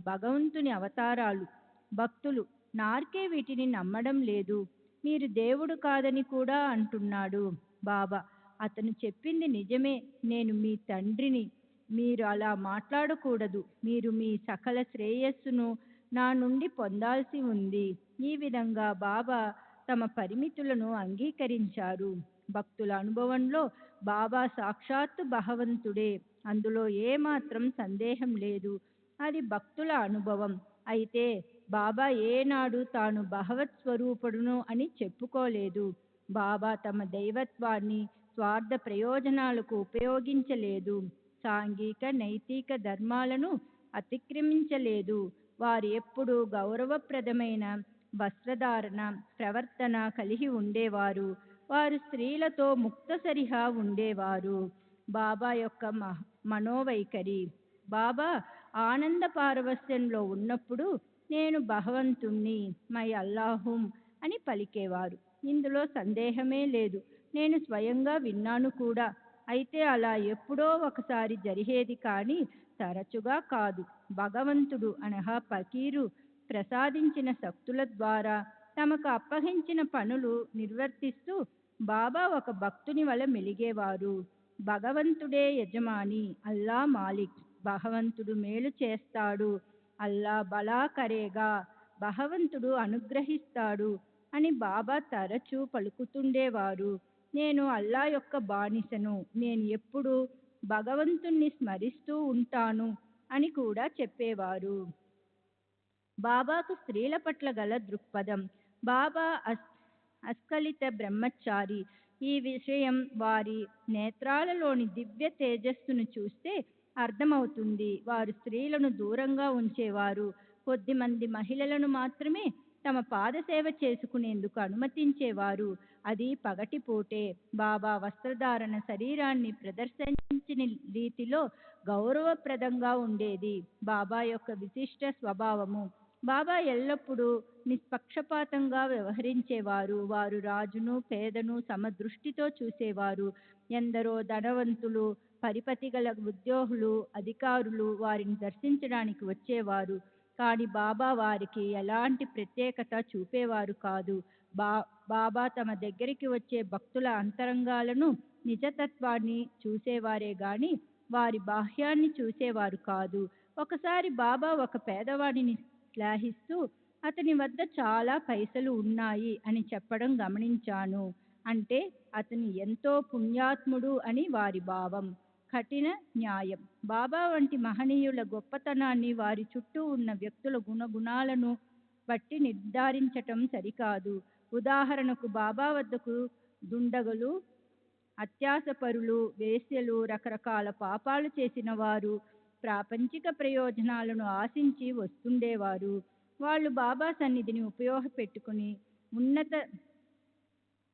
భగవంతుని అవతారాలు. భక్తులు: నార్కే వీటిని నమ్మడం లేదు. మీరు దేవుడు కాదని కూడా అంటున్నాడు. బాబా: అతను చెప్పింది నిజమే. నేను మీ తండ్రిని. మీరు అలా మాట్లాడకూడదు. మీరు మీ సకల శ్రేయస్సును నా నుండి పొందాల్సి ఉంది. ఈ విధంగా బాబా తమ పరిమితులను అంగీకరించారు. భక్తుల అనుభవంలో బాబా సాక్షాత్తు భగవంతుడే. అందులో ఏమాత్రం సందేహం లేదు. అది భక్తుల అనుభవం. అయితే బాబా ఏనాడు తాను భగవత్ స్వరూపుడును అని చెప్పుకోలేదు. బాబా తమ దైవత్వాన్ని స్వార్థ ప్రయోజనాలకు ఉపయోగించలేదు. సాంఘిక, నైతిక ధర్మాలను అతిక్రమించలేదు. వారు ఎప్పుడూ గౌరవప్రదమైన వస్త్రధారణ, ప్రవర్తన కలిగి ఉండేవారు. వారు స్త్రీలతో ముక్తసరిగా ఉండేవారు. బాబా యొక్క మనోవైఖరి. బాబా ఆనంద పారవస్యంలో ఉన్నప్పుడు నేను భగవంతుణ్ణి, మై అల్లాహుం అని పలికేవారు. ఇందులో సందేహమే లేదు. నేను స్వయంగా విన్నాను కూడా. అయితే అలా ఎప్పుడో ఒకసారి జరిగేది కానీ తరచుగా కాదు. భగవంతుడు అనగా ఫకీరు ప్రసాదించిన శక్తుల ద్వారా తమకు అప్పగించిన పనులు నిర్వర్తిస్తూ బాబా ఒక భక్తుని వలె మెలిగేవారు. భగవంతుడే యజమాని, అల్లా మాలిక్. భగవంతుడు మేలు చేస్తాడు, అల్లా బలా కరేగా. భగవంతుడు అనుగ్రహిస్తాడు అని బాబా తరచూ పలుకుతుండేవారు. నేను అల్లా యొక్క బానిసను, నేను ఎప్పుడూ భగవంతుణ్ణి స్మరిస్తూ ఉంటాను అని కూడా చెప్పేవారు. బాబాకు స్త్రీల పట్ల గల దృక్పథం. బాబా అస్ఖలిత బ్రహ్మచారి. ఈ విషయం వారి నేత్రాలలోని దివ్య తేజస్సును చూస్తే అర్థమవుతుంది. వారు స్త్రీలను దూరంగా ఉంచేవారు. కొద్దిమంది మహిళలను మాత్రమే తమ పాదసేవ చేసుకునేందుకు అనుమతించేవారు. అది పగటిపూటే. బాబా వస్త్రధారణ శరీరాన్ని ప్రదర్శించిన రీతిలో గౌరవప్రదంగా ఉండేది. బాబా యొక్క విశిష్ట స్వభావము. బాబా ఎల్లప్పుడూ నిష్పక్షపాతంగా వ్యవహరించేవారు. వారు రాజును పేదను సమదృష్టితో చూసేవారు. ఎందరో ధనవంతులు, పరిపతి గల ఉద్యోగులు, అధికారులు వారిని దర్శించడానికి వచ్చేవారు. కానీ బాబా వారికి ఎలాంటి ప్రత్యేకత చూపేవారు కాదు. బాబా తమ దగ్గరికి వచ్చే భక్తుల అంతరంగాలను, నిజతత్వాన్ని చూసేవారే గాని వారి బాహ్యాన్ని చూసేవారు కాదు. ఒకసారి బాబా ఒక పేదవాడిని శ్లాఘిస్తూ అతని వద్ద చాలా పైసలు ఉన్నాయి అని చెప్పడం గమనించాను. అంటే అతను ఎంతో పుణ్యాత్ముడు అని వారి భావం. కఠిన న్యాయం. బాబా వంటి మహనీయుల గొప్పతనాన్ని వారి చుట్టూ ఉన్న వ్యక్తుల గుణగుణాలను బట్టి నిర్ధారించటం సరికాదు. ఉదాహరణకు బాబా వద్దకు దుండగులు, అత్యాసపరులు, వేశ్యలు, రకరకాల పాపాలు చేసిన వారు, ప్రాపంచిక ప్రయోజనాలను ఆశించి వస్తుండేవారు. వాళ్ళు బాబా సన్నిధిని ఉపయోగపెట్టుకుని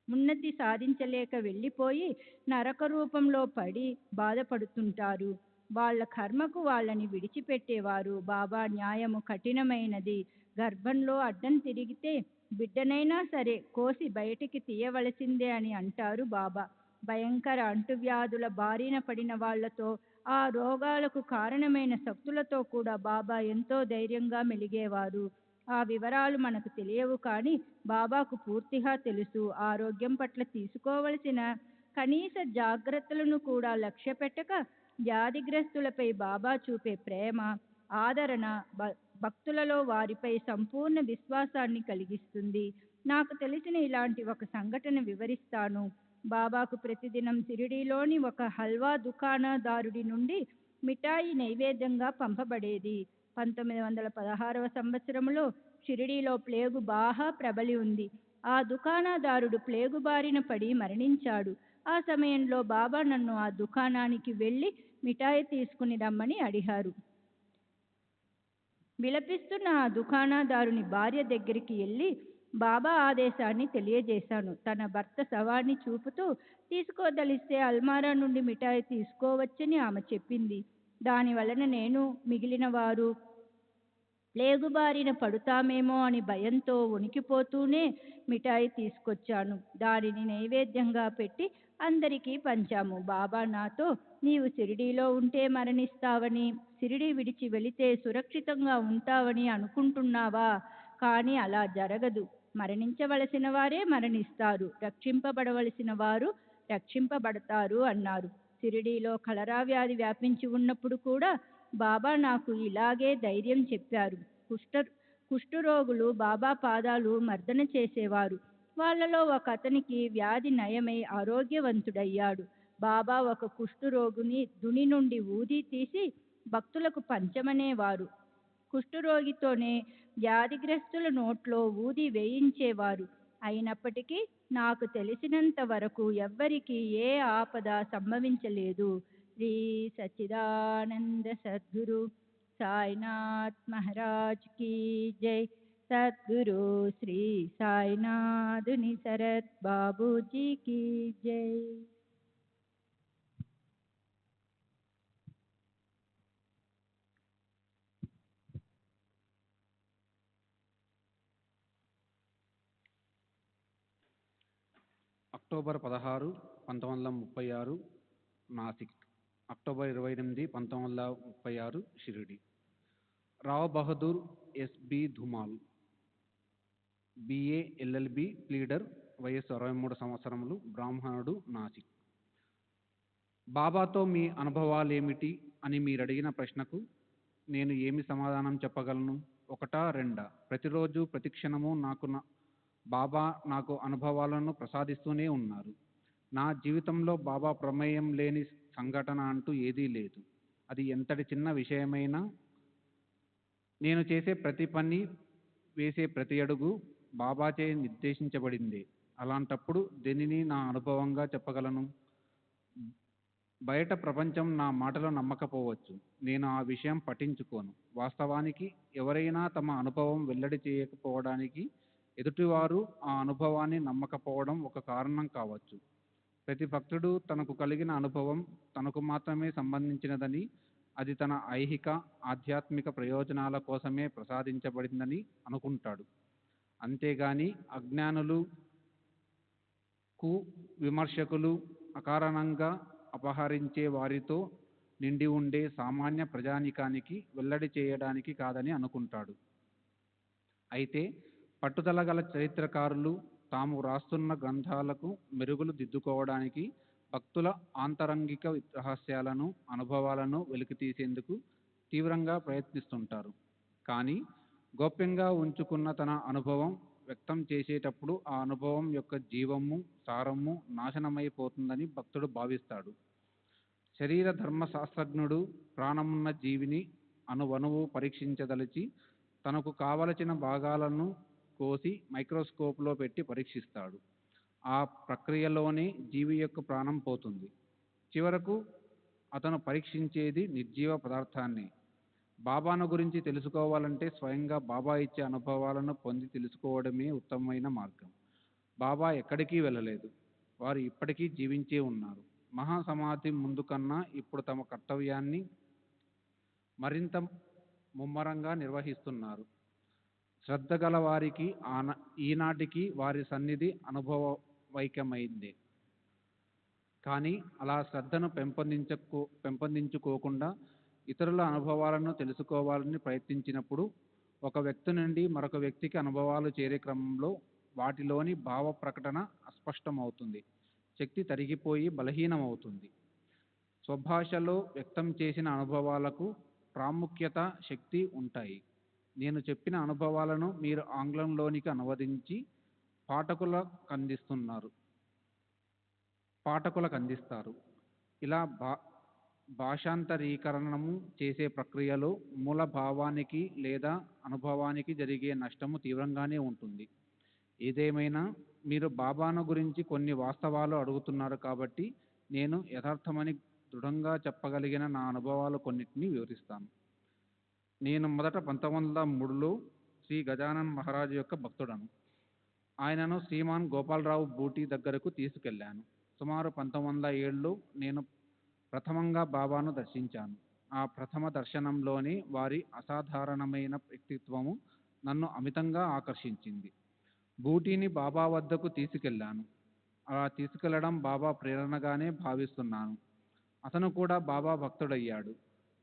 ఉన్నతి సాధించలేక వెళ్ళిపోయి నరక రూపంలో పడి బాధపడుతుంటారు. వాళ్ళ కర్మకు వాళ్ళని విడిచిపెట్టేవారు. బాబా న్యాయము కఠినమైనది. గర్భంలో అడ్డం తిరిగితే బిడ్డనైనా సరే కోసి బయటికి తీయవలసిందే అని అంటారు బాబా. భయంకర అంటువ్యాధుల బారిన పడిన వాళ్లతో, ఆ రోగాలకు కారణమైన శక్తులతో కూడా బాబా ఎంతో ధైర్యంగా మెలిగేవారు. ఆ వివరాలు మనకు తెలియవు కానీ బాబాకు పూర్తిగా తెలుసు. ఆరోగ్యం పట్ల తీసుకోవలసిన కనీస జాగ్రత్తలను కూడా లక్ష్యపెట్టక వ్యాధిగ్రస్తులపై బాబా చూపే ప్రేమ, ఆదరణ భక్తులలో వారిపై సంపూర్ణ విశ్వాసాన్ని కలిగిస్తుంది. నాకు తెలిసిన ఇలాంటి ఒక సంఘటన వివరిస్తాను. బాబాకు ప్రతిదినం షిరిడీలోని ఒక హల్వా దుకాణదారుడి నుండి మిఠాయి నైవేద్యంగా పంపబడేది. 1916వ సంవత్సరంలో షిరిడీలో ప్లేగు బాగా ప్రబలి ఉంది. ఆ దుకాణదారుడు ప్లేగు బారిన పడి మరణించాడు. ఆ సమయంలో బాబా నన్ను ఆ దుకాణానికి వెళ్ళి మిఠాయి తీసుకుని రమ్మని అడిగారు. విలపిస్తున్న ఆ దుకాణదారుని భార్య దగ్గరికి వెళ్ళి బాబా ఆదేశాన్ని తెలియజేశాను. తన భర్త శవాన్ని చూపుతూ, తీసుకోదలిస్తే అల్మారా నుండి మిఠాయి తీసుకోవచ్చని ఆమె చెప్పింది. దాని వలన నేను మిగిలిన వారు ప్లేగు బారిన పడుతామేమో అని భయంతో వణికిపోతూనే మిఠాయి తీసుకొచ్చాను. దానిని నైవేద్యంగా పెట్టి అందరికీ పంచాము. బాబా నాతో, నీవు షిరిడీలో ఉంటే మరణిస్తావని, షిరిడీ విడిచి వెళితే సురక్షితంగా ఉంటావని అనుకుంటున్నావా? కానీ అలా జరగదు. మరణించవలసిన వారే మరణిస్తారు, రక్షింపబడవలసిన వారు రక్షింపబడతారు అన్నారు. షిరిడీలో కలరా వ్యాధి వ్యాపించి ఉన్నప్పుడు కూడా బాబా నాకు ఇలాగే ధైర్యం చెప్పారు. కుష్ఠరోగులు బాబా పాదాలు మర్దన చేసేవారు. వాళ్ళలో ఒక అతనికి వ్యాధి నయమై ఆరోగ్యవంతుడయ్యాడు. బాబా ఒక కుష్ఠరోగిని దుని నుండి ఊది తీసి భక్తులకు పంచమనేవారు. కుష్ఠరోగితోనే వ్యాధిగ్రస్తుల నోట్లో ఊది వేయించేవారు. అయినప్పటికీ నాకు తెలిసినంత వరకు ఎవ్వరికీ ఏ ఆపద సంభవించలేదు. శ్రీ సచ్చిదానంద సద్గురు సాయినాథ్ మహారాజ్ కీ జై. సద్గురు శ్రీ సాయినాథుని శరత్ బాబూజీకి జై. October 16, 1936 Nashik. October 28, 1936 Shirdi. Rao Bahadur SB Dhumal, BA LLB pleader, వయస్సు 63 సంవత్సరములు, బ్రాహ్మణుడు, నాసిక్. బాబాతో మీ అనుభవాలేమిటి అని మీరడిగిన ప్రశ్నకు నేను ఏమి సమాధానం చెప్పగలను? ఒకటా రెండా? ప్రతిరోజు ప్రతి క్షణము బాబా నాకు అనుభవాలను ప్రసాదిస్తూనే ఉన్నారు. నా జీవితంలో బాబా ప్రమేయం లేని సంఘటన అంటూ ఏదీ లేదు. అది ఎంతటి చిన్న విషయమైనా, నేను చేసే ప్రతి పని, వేసే ప్రతి అడుగు బాబాచే నిర్దేశించబడిందే. అలాంటప్పుడు దేనిని నా అనుభవంగా చెప్పగలను? బయట ప్రపంచం నా మాటలు నమ్మకపోవచ్చు. నేను ఆ విషయం పట్టించుకోను. వాస్తవానికి ఎవరైనా తమ అనుభవం వెల్లడి చేయకపోవడానికి ఎదుటివారు ఆ అనుభవాన్ని నమ్మకపోవడం ఒక కారణం కావచ్చు. ప్రతి భక్తుడు తనకు కలిగిన అనుభవం తనకు మాత్రమే సంబంధించినదని, అది తన ఐహిక ఆధ్యాత్మిక ప్రయోజనాల కోసమే ప్రసాదించబడిందని అనుకుంటాడు. అంతేగాని అజ్ఞానులు, విమర్శకులు, అకారణంగా అపహరించే వారితో నిండి ఉండే సామాన్య ప్రజానికానికి వెల్లడి చేయడానికి కాదని అనుకుంటాడు. అయితే పట్టుదల గల చరిత్రకారులు తాము రాస్తున్న గ్రంథాలకు మెరుగులు దిద్దుకోవడానికి భక్తుల ఆంతరంగిక రహస్యాలను, అనుభవాలను వెలికితీసేందుకు తీవ్రంగా ప్రయత్నిస్తుంటారు. కానీ గోప్యంగా ఉంచుకున్న తన అనుభవం వ్యక్తం చేసేటప్పుడు ఆ అనుభవం యొక్క జీవము, సారము నాశనమైపోతుందని భక్తుడు భావిస్తాడు. శరీర ధర్మశాస్త్రజ్ఞుడు ప్రాణమున్న జీవిని అణువణువు పరీక్షించదలిచి తనకు కావలసిన భాగాలను కోసి మైక్రోస్కోప్లో పెట్టి పరీక్షిస్తాడు. ఆ ప్రక్రియలోనే జీవి యొక్క ప్రాణం పోతుంది. చివరకు అతను పరీక్షించేది నిర్జీవ పదార్థాన్ని. బాబాను గురించి తెలుసుకోవాలంటే స్వయంగా బాబా ఇచ్చే అనుభవాలను పొంది తెలుసుకోవడమే ఉత్తమమైన మార్గం. బాబా ఎక్కడికి వెళ్ళలేదు. వారు ఇప్పటికీ జీవించే ఉన్నారు. మహాసమాధి ముందు కన్నా ఇప్పుడు తమ కర్తవ్యాన్ని మరింత ముమ్మరంగా నిర్వహిస్తున్నారు. శ్రద్ధ గల వారికి ఈనాటికి వారి సన్నిధి అనుభవైక్యమైంది. కానీ అలా శ్రద్ధను పెంపొందించుకోకుండా ఇతరుల అనుభవాలను తెలుసుకోవాలని ప్రయత్నించినప్పుడు ఒక వ్యక్తి నుండి మరొక వ్యక్తికి అనుభవాలు చేరే క్రమంలో వాటిలోని భావ ప్రకటన అస్పష్టమవుతుంది. శక్తి తరిగిపోయి బలహీనమవుతుంది. స్వభాషలో వ్యక్తం చేసిన అనుభవాలకు ప్రాముఖ్యత, శక్తి ఉంటాయి. నేను చెప్పిన అనుభవాలను మీరు ఆంగ్లంలోనికి అనువదించి పాఠకులకు అందిస్తారు. ఇలా భాషాంతరీకరణము చేసే ప్రక్రియలో మూల భావానికి లేదా అనుభవానికి జరిగే నష్టము తీవ్రంగానే ఉంటుంది. ఏదేమైనా మీరు బాబాను గురించి కొన్ని వాస్తవాలు అడుగుతున్నారు కాబట్టి నేను యథార్థమని దృఢంగా చెప్పగలిగిన నా అనుభవాలు కొన్నిటిని వివరిస్తాను. నేను మొదట 1903లో శ్రీ గజానన్ మహారాజ్ యొక్క భక్తుడను. ఆయనను శ్రీమాన్ గోపాలరావు బూటీ దగ్గరకు తీసుకెళ్లాను. సుమారు 1907లో నేను ప్రథమంగా బాబాను దర్శించాను. ఆ ప్రథమ దర్శనంలోనే వారి అసాధారణమైన వ్యక్తిత్వము నన్ను అమితంగా ఆకర్షించింది. బూటీని బాబా వద్దకు తీసుకెళ్లాను. అలా తీసుకెళ్లడం బాబా ప్రేరణగానే భావిస్తున్నాను. అతను కూడా బాబా భక్తుడయ్యాడు.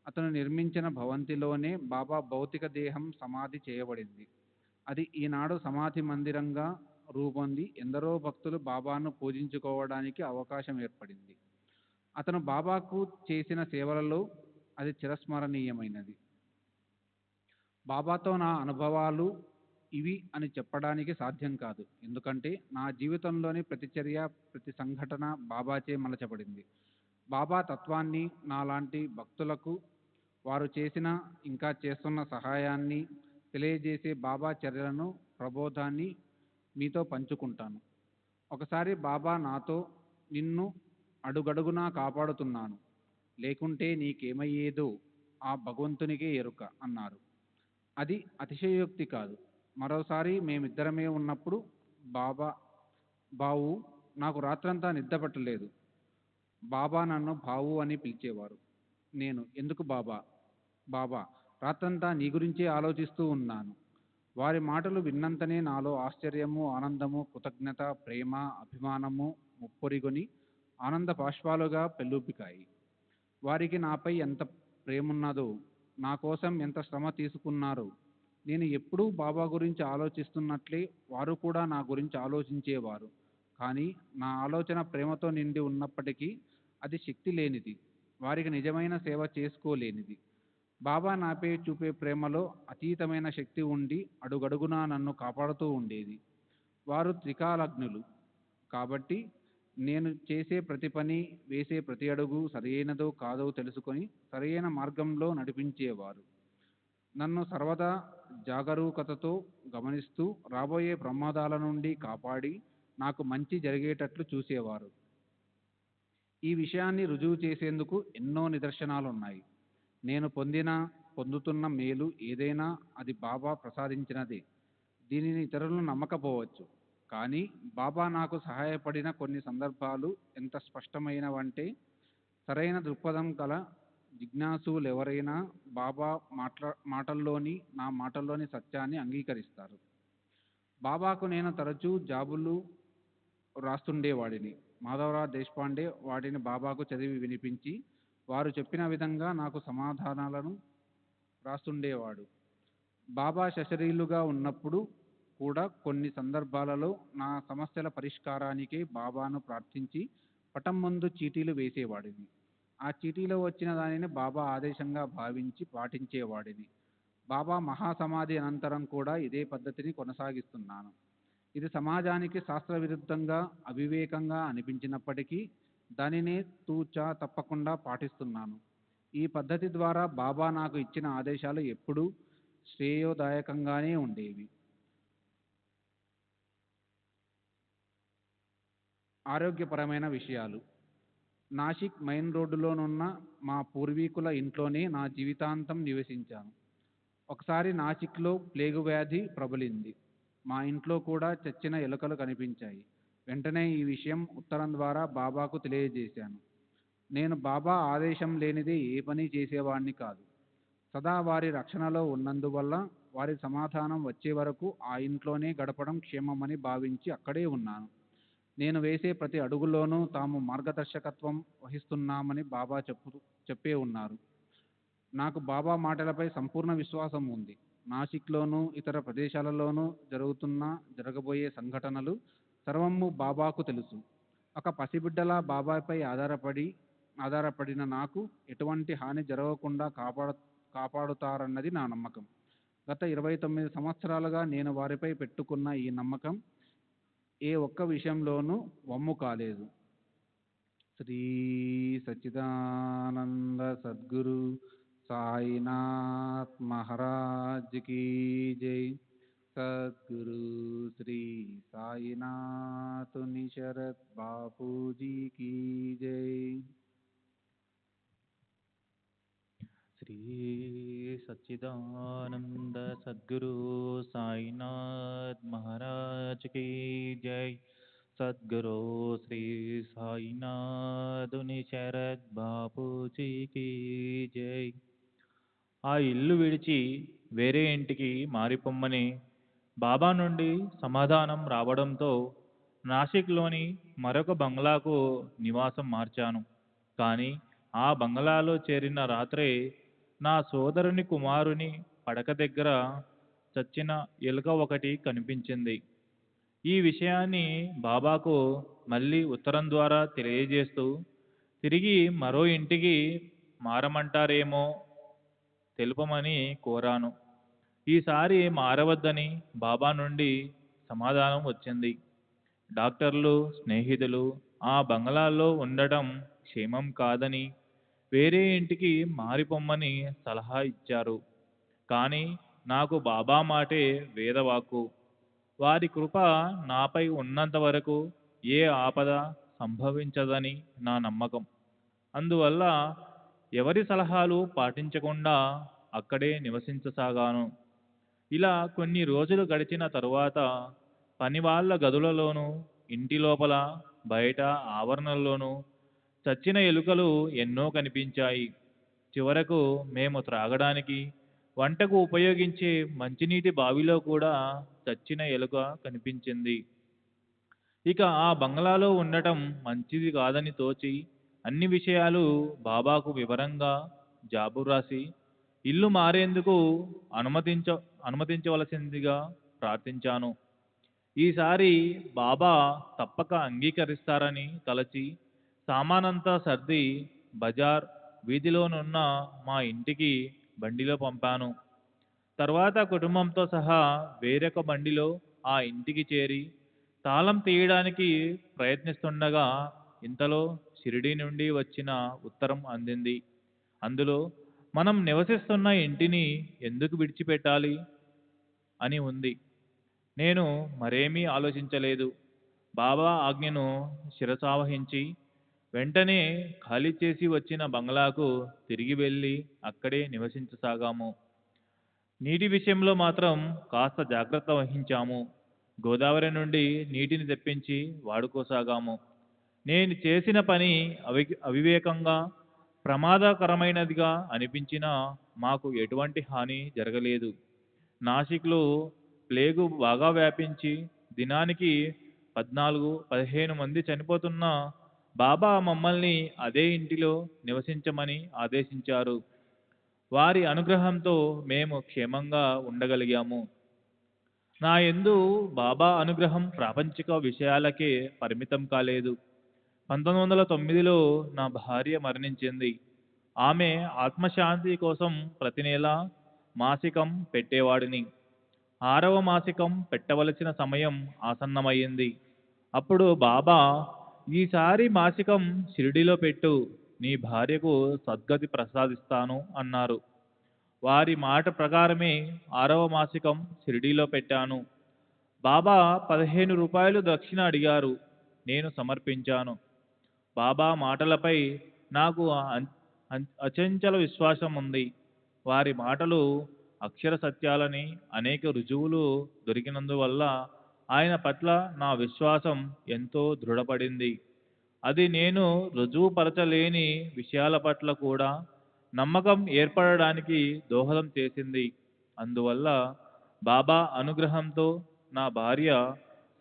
అతను నిర్మించిన భవంతిలోనే బాబా భౌతిక దేహం సమాధి చేయబడింది. అది ఈనాడు సమాధి మందిరంగా రూపొంది ఎందరో భక్తులు బాబాను పూజించుకోవడానికి అవకాశం ఏర్పడింది. అతను బాబాకు చేసిన సేవలలో అది చిరస్మరణీయమైనది. బాబాతో నా అనుభవాలు ఇవి అని చెప్పడానికి సాధ్యం కాదు. ఎందుకంటే నా జీవితంలోని ప్రతి చర్య, ప్రతి సంఘటన బాబాచే మలచబడింది. బాబా తత్వాన్ని నాలాంటి భక్తులకు, వారు చేసిన ఇంకా చేస్తున్న సహాయాన్ని తెలియజేసే బాబా చర్యలను, ప్రబోధాన్ని మీతో పంచుకుంటాను. ఒకసారి బాబా నాతో, నిన్ను అడుగడుగునా కాపాడుతున్నాను, లేకుంటే నీకేమయ్యేదో ఆ భగవంతునికే ఎరుక అన్నారు. అది అతిశయోక్తి కాదు. మరోసారి మేమిద్దరమే ఉన్నప్పుడు బావు నాకు రాత్రంతా నిద్ర పట్టలేదు. బాబా నన్ను బావు అని పిలిచేవారు. నేను ఎందుకు బాబా బాబా రాత్రంతా నీ గురించే ఆలోచిస్తూ ఉన్నాను. వారి మాటలు విన్నంతనే నాలో ఆశ్చర్యము, ఆనందము, కృతజ్ఞత, ప్రేమ, అభిమానము ముప్పొరిగొని ఆనంద బాష్పాలుగా పెళ్ళుబికాయి. వారికి నాపై ఎంత ప్రేమున్నదో, నా కోసం ఎంత శ్రమ తీసుకున్నారో. నేను ఎప్పుడూ బాబా గురించి ఆలోచిస్తున్నట్లే వారు కూడా నా గురించి ఆలోచించేవారు. కానీ నా ఆలోచన ప్రేమతో నిండి ఉన్నప్పటికీ అది శక్తి లేనిది, వారికి నిజమైన సేవ చేసుకోలేనిది. బాబా నాపై చూపే ప్రేమలో అతీతమైన శక్తి ఉండి అడుగడుగునా నన్ను కాపాడుతూ ఉండేది. వారు త్రికాలజ్ఞులు కాబట్టి నేను చేసే ప్రతి పని, వేసే ప్రతి అడుగు సరైనదో కాదో తెలుసుకొని సరైన మార్గంలో నడిపించేవారు. నన్ను సర్వదా జాగరూకతతో గమనిస్తూ రాబోయే ప్రమాదాల నుండి కాపాడి నాకు మంచి జరిగేటట్లు చూసేవారు. ఈ విషయాన్ని రుజువు చేసేందుకు ఎన్నో నిదర్శనాలున్నాయి. నేను పొందుతున్న మేలు ఏదైనా అది బాబా ప్రసాదించినదే. దీనిని ఇతరులు నమ్మకపోవచ్చు, కానీ బాబా నాకు సహాయపడిన కొన్ని సందర్భాలు ఎంత స్పష్టమైనవంటే, సరైన దృక్పథం గల జిజ్ఞాసులెవరైనా బాబా నా మాటల్లోని సత్యాన్ని అంగీకరిస్తారు. బాబాకు నేను తరచూ జాబులు రాస్తుండేవాడిని. మాధవరావు దేశపాండే వాటిని బాబాకు చదివి వినిపించి వారు చెప్పిన విధంగా నాకు సమాధానాలను రాస్తుండేవాడు. బాబా శశరీలుగా ఉన్నప్పుడు కూడా కొన్ని సందర్భాలలో నా సమస్యల పరిష్కారానికే బాబాను ప్రార్థించి పటం ముందు చీటీలు వేసేవాడిని. ఆ చీటీలో వచ్చిన దానిని బాబా ఆదేశంగా భావించి పాటించేవాడిని. బాబా మహాసమాధి అనంతరం కూడా ఇదే పద్ధతిని కొనసాగిస్తున్నాను. ఇది సమాజానికి శాస్త్ర విరుద్ధంగా, అవివేకంగా అనిపించినప్పటికీ దానినే తూచా తప్పకుండా పాటిస్తున్నాను. ఈ పద్ధతి ద్వారా బాబా నాకు ఇచ్చిన ఆదేశాలు ఎప్పుడూ శ్రేయోదాయకంగానే ఉండేవి. ఆరోగ్యపరమైన విషయాలు. నాసిక్ మెయిన్ రోడ్డులోనున్న మా పూర్వీకుల ఇంట్లోనే నా జీవితాంతం నివసించాను. ఒకసారి నాసిక్లో ప్లేగు వ్యాధి ప్రబలింది. మా ఇంట్లో కూడా చచ్చిన ఎలుకలు కనిపించాయి. వెంటనే ఈ విషయం ఉత్తరం ద్వారా బాబాకు తెలియజేశాను. నేను బాబా ఆదేశం లేనిదే ఏ పని చేసేవాడిని కాదు. సదా వారి రక్షణలో ఉన్నందువల్ల వారి సమాధానం వచ్చే వరకు ఆ ఇంట్లోనే గడపడం క్షేమమని భావించి అక్కడే ఉన్నాను. నేను వేసే ప్రతి అడుగులోనూ తాము మార్గదర్శకత్వం వహిస్తున్నామని బాబా చెప్పే ఉన్నారు. నాకు బాబా మాటలపై సంపూర్ణ విశ్వాసం ఉంది. నాసిక్లోనూ ఇతర ప్రదేశాలలోనూ జరగబోయే సంఘటనలు సర్వము బాబాకు తెలుసు. ఒక పసిబిడ్డలా బాబాపై ఆధారపడిన నాకు ఎటువంటి హాని జరగకుండా కాపాడుతారన్నది నా నమ్మకం. గత 29 సంవత్సరాలుగా నేను వారిపై పెట్టుకున్న ఈ నమ్మకం ఏ ఒక్క విషయంలోనూ వమ్ము కాలేదు. శ్రీ సచ్చిదానంద సద్గురు సాయినాథ్ మహారాజ్ కీ జై. సద్గురు శ్రీ సాయినాథుని శరత్ బాపూజీ కీ జై. శ్రీ సచ్చిదానంద సద్గురు సాయినాథ్ మహారాజ్ కీ జై. సద్గురు శ్రీ సాయినాథుని శరత్ బాపూజీ కీ జై. ఆ ఇల్లు విడిచి వేరే ఇంటికి మారిపోమ్మని బాబా నుండి సమాధానం రావడంతో నాసిక్లోని మరొక బంగ్లాకు నివాసం మార్చాను. కానీ ఆ బంగ్లాలో చేరిన రాత్రే నా సోదరుని కుమారుని పడక దగ్గర చచ్చిన ఎలుక ఒకటి కనిపించింది. ఈ విషయాన్ని బాబాకు మళ్ళీ ఉత్తరం ద్వారా తెలియజేస్తూ తిరిగి మరో ఇంటికి మారమంటారేమో తెలుపమని కోరాను. ఈసారి మారవద్దని బాబా నుండి సమాధానం వచ్చింది. డాక్టర్లు, స్నేహితులు ఆ బంగ్లాలో ఉండటం క్షేమం కాదని వేరే ఇంటికి మారిపోమ్మని సలహా ఇచ్చారు. కానీ నాకు బాబా మాటే వేదవాక్కు. వారి కృప నాపై ఉన్నంత వరకు ఏ ఆపద సంభవించదని నా నమ్మకం. అందువల్ల ఎవరి సలహాలు పాటించకుండా అక్కడే నివసించసాగాను. ఇలా కొన్ని రోజులు గడిచిన తరువాత పనివాళ్ళ గదులలోనూ ఇంటి లోపల బయట ఆవరణల్లోనూ చచ్చిన ఎలుకలు ఎన్నో కనిపించాయి. చివరకు మేము త్రాగడానికి వంటకు ఉపయోగించే మంచినీటి బావిలో కూడా చచ్చిన ఎలుక కనిపించింది. ఇక ఆ బంగ్లాలో ఉండటం మంచిది కాదని తోచి అన్ని విషయాలు బాబాకు వివరంగా జాబు రాసి ఇల్లు మారేందుకు అనుమతించవలసిందిగా ప్రార్థించాను. ఈసారి బాబా తప్పక అంగీకరిస్తారని తలచి సామానంతా సర్ది బజార్ వీధిలోనున్న మా ఇంటికి బండిలో పంపాను. తర్వాత కుటుంబంతో సహా వేరొక బండిలో ఆ ఇంటికి చేరి తాళం తీయడానికి ప్రయత్నిస్తుండగా ఇంతలో షిరిడీ నుండి వచ్చిన ఉత్తరం అందింది. అందులో మనం నివసిస్తున్న ఇంటిని ఎందుకు విడిచిపెట్టాలి అని ఉంది. నేను మరేమీ ఆలోచించలేదు. బాబా ఆజ్ఞను శిరసావహించి వెంటనే ఖాళీ చేసి వచ్చిన బంగ్లాకు తిరిగి వెళ్ళి అక్కడే నివసించసాగాము. నీటి విషయంలో మాత్రం కాస్త జాగ్రత్త వహించాము. గోదావరి నుండి నీటిని తెప్పించి వాడుకోసాగాము. నేను చేసిన పని అవివేకంగా ప్రమాదకరమైనదిగా అనిపించినా మాకు ఎటువంటి హాని జరగలేదు. నాసిక్లో ప్లేగు బాగా వ్యాపించి దినానికి 14-15 మంది చనిపోతున్న బాబా మమ్మల్ని అదే ఇంటిలో నివసించమని ఆదేశించారు. వారి అనుగ్రహంతో మేము క్షేమంగా ఉండగలిగాము. నా యందు బాబా అనుగ్రహం ప్రాపంచిక విషయాలకే పరిమితం కాలేదు. 1909లో నా భార్య మరణించింది. ఆమె ఆత్మశాంతి కోసం ప్రతి నెల మాసికం పెట్టేవాడిని. 6వ మాసికం పెట్టవలసిన సమయం ఆసన్నమయ్యింది. అప్పుడు బాబా, ఈసారి మాసికం షిరిడిలో పెట్టు, నీ భార్యకు సద్గతి ప్రసాదిస్తాను అన్నారు. వారి మాట ప్రకారమే 6వ మాసికం షిరిడీలో పెట్టాను. బాబా 15 రూపాయలు దక్షిణ అడిగారు. నేను సమర్పించాను. బాబా మాటలపై నాకు అచంచల విశ్వాసం ఉంది. వారి మాటలు అక్షర సత్యాలని అనేక రుజువులు దొరికినందువల్ల ఆయన పట్ల నా విశ్వాసం ఎంతో దృఢపడింది. అది నేను రుజువుపరచలేని విషయాల పట్ల కూడా నమ్మకం ఏర్పడడానికి దోహదం చేసింది. అందువల్ల బాబా అనుగ్రహంతో నా భార్య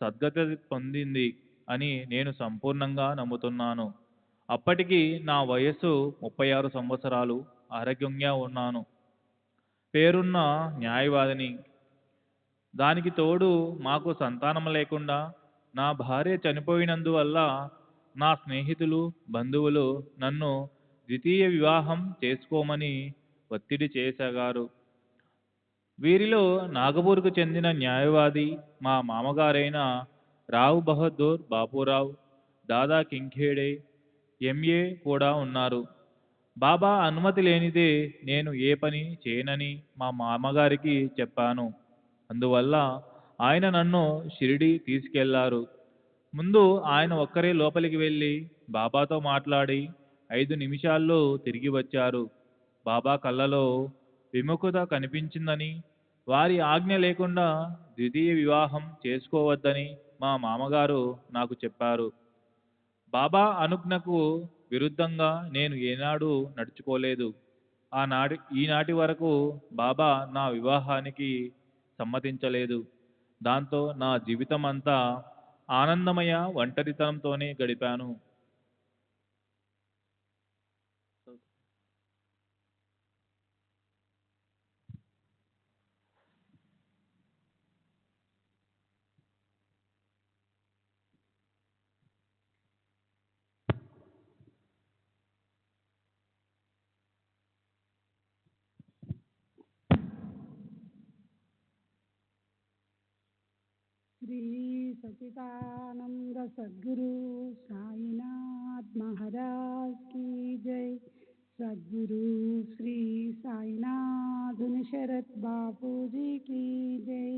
సద్గతి పొందింది అని నేను సంపూర్ణంగా నమ్ముతున్నాను. అప్పటికి నా వయస్సు 36 సంవత్సరాలు. ఆరోగ్యంగా ఉన్నాను. పేరున్న న్యాయవాదిని. దానికి తోడు మాకు సంతానం లేకుండా నా భార్య చనిపోయినందువల్ల నా స్నేహితులు బంధువులు నన్ను ద్వితీయ వివాహం చేసుకోమని ఒత్తిడి చేసాగారు. వీరిలో నాగపూర్కు చెందిన న్యాయవాది మా మామగారైన రావు బహదూర్ బాపురావు, దాదా కింఖేడే ఎంఏ కూడా ఉన్నారు. బాబా అనుమతి లేనిదే నేను ఏ పని చేయనని మా మామగారికి చెప్పాను. అందువల్ల ఆయన నన్ను షిరిడి తీసుకెళ్లారు. ముందు ఆయన ఒక్కరే లోపలికి వెళ్ళి బాబాతో మాట్లాడి 5 నిమిషాల్లో తిరిగి వచ్చారు. బాబా కళ్ళలో విముఖత కనిపించిందని, వారి ఆజ్ఞ లేకుండా ద్వితీయ వివాహం చేసుకోవద్దని మా మామగారు నాకు చెప్పారు. బాబా అనుజ్ఞకు విరుద్ధంగా నేను ఏనాడు నడుచుకోలేదు. ఈనాటి వరకు బాబా నా వివాహానికి సమ్మతించలేదు. దాంతో నా జీవితం అంతా ఆనందమయ ఒంటరితనంతోనే గడిపాను. శ్రీ సచిదానంద సద్గురు సాయినాథ్ మహారాజ్ की जय. సద్గురు శ్రీ సాయినాథ్ శరత్ బాపూజీ की जय.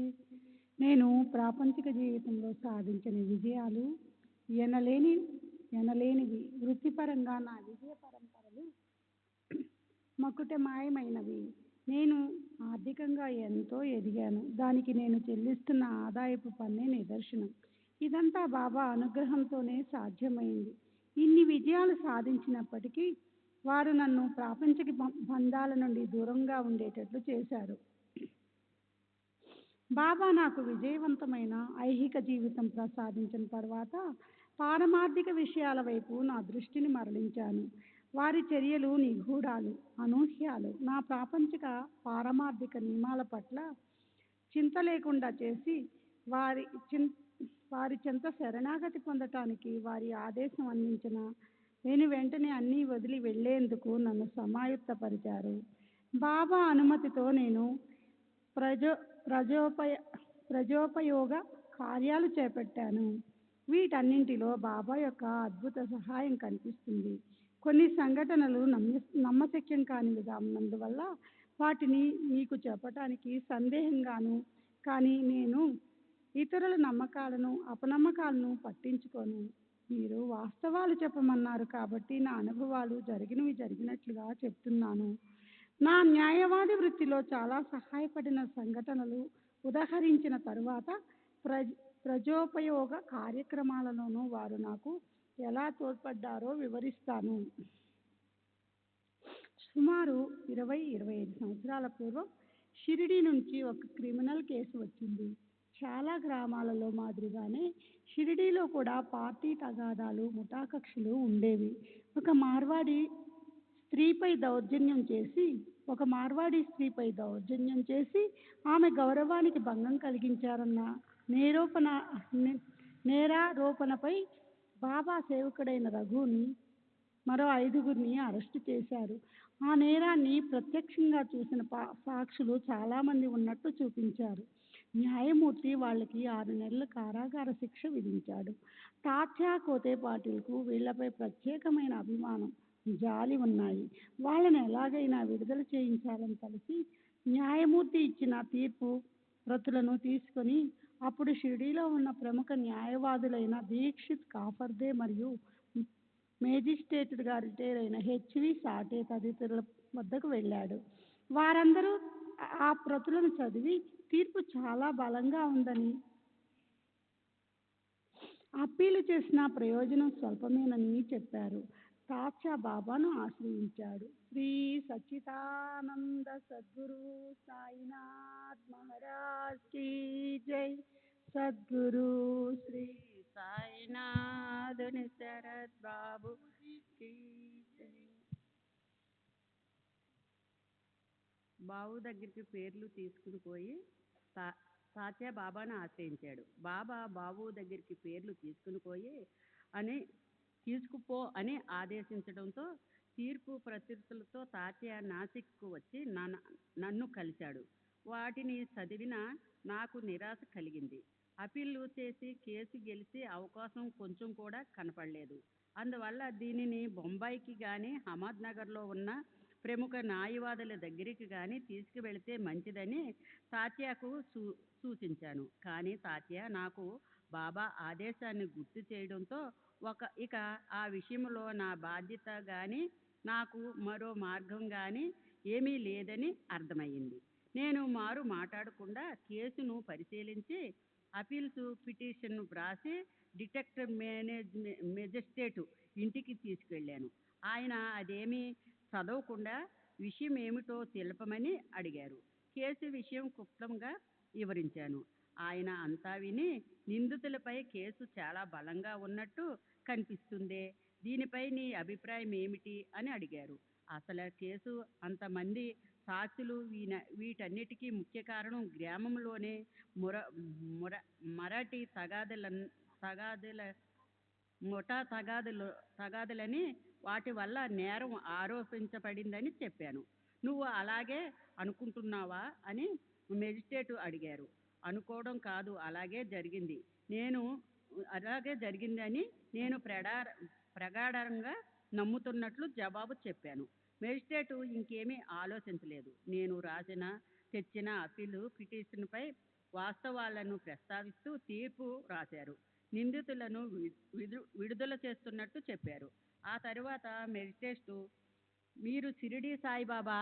నేను ప్రాపంచిక జీవితంలో సాధించిన విజయాలు ఎనలేనివి. వృత్తిపరంగా నా విజయ పరంపరలు మకుటమాయమైనవి. నేను ఆర్థికంగా ఎంతో ఎదిగాను. దానికి నేను చెల్లిస్తున్న ఆదాయపు పన్నే నిదర్శనం. ఇదంతా బాబా అనుగ్రహంతోనే సాధ్యమైంది. ఇన్ని విజయాలు సాధించినప్పటికీ వారు నన్ను ప్రాపంచిక బంధాల నుండి దూరంగా ఉండేటట్లు చేశారు. బాబా నాకు విజయవంతమైన ఐహిక జీవితం ప్రసాదించిన తర్వాత పారమార్థిక విషయాల వైపు నా దృష్టిని మరలించాను. వారి చర్యలు నిగూఢాలు, అనూహ్యాలు. నా ప్రాపంచిక పారమార్థిక నియమాల పట్ల చింత లేకుండా చేసి వారి వారి చెంత శరణాగతి పొందటానికి వారి ఆదేశం అందించిన నేను వెంటనే అన్నీ వదిలి వెళ్లేందుకు నన్ను సమాయుత్తపరిచారు. బాబా అనుమతితో నేను ప్రజోపయోగ కార్యాలు చేపట్టాను. వీటన్నింటిలో బాబా యొక్క అద్భుత సహాయం కనిపిస్తుంది. కొన్ని సంఘటనలు నమ్మశక్యం కానివిగా ఉన్నందువల్ల వాటిని మీకు చెప్పటానికి సందేహంగాను, కానీ నేను ఇతరుల నమ్మకాలను అపనమ్మకాలను పట్టించుకోను. మీరు వాస్తవాలు చెప్పమన్నారు కాబట్టి నా అనుభవాలు జరిగినవి జరిగినట్లుగా చెప్తున్నాను. నా న్యాయవాది వృత్తిలో చాలా సహాయపడిన సంఘటనలు ఉదహరించిన తరువాత ప్రజోపయోగ కార్యక్రమాలలోనూ వారు నాకు ఎలా తోడ్పడ్డారో వివరిస్తాను. సుమారు 20-25 సంవత్సరాల పూర్వం షిరిడి నుంచి ఒక క్రిమినల్ కేసు వచ్చింది. చాలా గ్రామాలలో మాదిరిగానే షిరిడీలో కూడా పార్టీ తగాదాలు, ముఠాకక్షలు ఉండేవి. ఒక మార్వాడి స్త్రీపై దౌర్జన్యం చేసి ఆమె గౌరవానికి భంగం కలిగించారన్న నేరారోపణపై బాబా సేవకుడైన రఘుని మరో 5గురిని అరెస్టు చేశారు. ఆ నేరాన్ని ప్రత్యక్షంగా చూసిన సాక్షులు చాలామంది ఉన్నట్టు చూపించారు. న్యాయమూర్తి వాళ్ళకి 6 నెలల కారాగార శిక్ష విధించాడు. తాత్యా కోతే పాటిల్కు వీళ్లపై ప్రత్యేకమైన అభిమానం, జాలి ఉన్నాయి. వాళ్ళని ఎలాగైనా విడుదల చేయించాలని కలిసి న్యాయమూర్తి ఇచ్చిన తీర్పు ప్రతులను తీసుకొని అప్పుడు షిరిడీలో ఉన్న ప్రముఖ న్యాయవాదులైన దీక్షిత్ కాఫర్దే మరియు మేజిస్ట్రేట్గా రిటైర్ అయిన హెచ్వి సాటే తదితరుల వద్దకు వెళ్ళాడు. వారందరూ ఆ ప్రతులను చదివి తీర్పు చాలా బలంగా ఉందని, అప్పీలు చేసిన ప్రయోజనం స్వల్పమేనని చెప్పారు. తాత్యా బాబాను ఆశ్రయించాడు. శ్రీ సచ్చిదానంద సద్గురు సాయినాథ్ మహారాజ్ కీ జై. సద్గురు శ్రీ సాయినాథుని శరత్ బాబు కీ జై. బాబు దగ్గరికి పేర్లు తీసుకుని పోయి తాత్యా బాబాను ఆశ్రయించాడు. బాబు దగ్గరికి పేర్లు తీసుకుపో అని ఆదేశించడంతో తీర్పు ప్రతులతో తాత్యా నాసిక్కు వచ్చి నన్ను కలిశాడు. వాటిని చదివిన నాకు నిరాశ కలిగింది. అప్పీలు చేసి కేసు గెలిచే అవకాశం కొంచెం కూడా కనపడలేదు. అందువల్ల దీనిని బొంబాయికి కానీ అహ్మద్నగర్లో ఉన్న ప్రముఖ న్యాయవాదుల దగ్గరికి కానీ తీసుకువెళితే మంచిదని తాత్యాకు సూచించాను. కానీ తాత్యా నాకు బాబా ఆదేశాన్ని గుర్తు చేయడంతో ఇక ఆ విషయంలో నా బాధ్యత కానీ నాకు మరో మార్గం కానీ ఏమీ లేదని అర్థమయ్యింది. నేను మాట్లాడకుండా కేసును పరిశీలించి అపీల్స్ పిటిషన్ను వ్రాసి డిటెక్టివ్ మెజిస్ట్రేటు ఇంటికి తీసుకెళ్ళాను. ఆయన అదేమీ చదవకుండా విషయం ఏమిటో తెలపమని అడిగారు. కేసు విషయం క్లుప్తంగా వివరించాను. ఆయన అంతా విని నిందితులపై కేసు చాలా బలంగా ఉన్నట్టు కనిపిస్తుందే, దీనిపై నీ అభిప్రాయం ఏమిటి అని అడిగారు. అసలు కేసు అంతమంది సాక్షులు వీటన్నిటికీ ముఖ్య కారణం గ్రామంలోనే మరాఠీ తగాదులని వాటి వల్ల నేరం ఆరోపించబడిందని చెప్పాను. నువ్వు అలాగే అనుకుంటున్నావా అని మెజిస్ట్రేటు అడిగారు. అనుకోవడం కాదు, అలాగే జరిగిందని నేను ప్రగాఢంగా నమ్ముతున్నట్లు జవాబు చెప్పాను. మెజిస్ట్రేటు ఇంకేమీ ఆలోచించలేదు. నేను తెచ్చిన అప్పీలు పిటిషన్పై వాస్తవాలను ప్రస్తావిస్తూ తీర్పు రాశారు. నిందితులను విడుదల చేస్తున్నట్టు చెప్పారు. ఆ తరువాత మెజిస్ట్రేటు, మీరు షిరిడి సాయిబాబా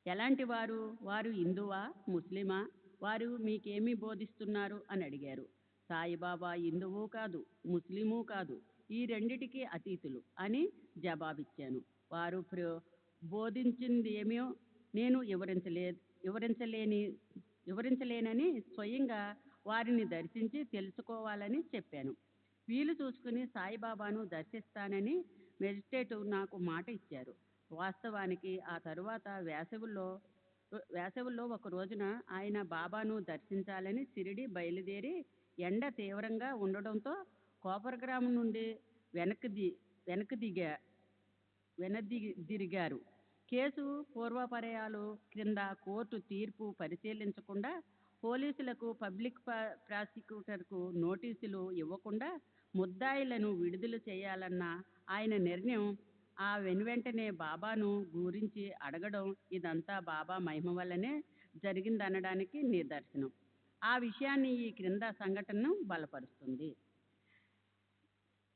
ఎలాంటి వారు? వారు హిందువా, ముస్లిమా? వారు మీకేమి బోధిస్తున్నారు అని అడిగారు. సాయిబాబా హిందువు కాదు, ముస్లిము కాదు, ఈ రెండిటికి అతీతులు అని జవాబిచ్చాను. వారు బోధించిందేమో నేను వివరించలేని వివరించలేనని స్వయంగా వారిని దర్శించి తెలుసుకోవాలని చెప్పాను. వీలు చూసుకుని సాయిబాబాను దర్శిస్తానని మెజిస్ట్రేటు నాకు మాట ఇచ్చారు. వాస్తవానికి ఆ తరువాత వేసవిలో ఒక రోజున ఆయన బాబాను దర్శించాలని షిరిడి బయలుదేరి ఎండ తీవ్రంగా ఉండడంతో కోపరగ్రామం నుండి వెనక్కి తిరిగారు. కేసు పూర్వాపరాలు క్రింద కోర్టు తీర్పు పరిశీలించకుండా, పోలీసులకు, పబ్లిక్ ప్రాసిక్యూటర్కు నోటీసులు ఇవ్వకుండా ముద్దాయిలను విడుదల చేయాలన్న ఆయన నిర్ణయం, ఆ వెనువెంటనే బాబాను గురించి అడగడం, ఇదంతా బాబా మహిమ వల్లనే జరిగిందనడానికి నిదర్శనం. ఆ విషయాన్ని ఈ క్రింద సంఘటనను బలపరుస్తుంది.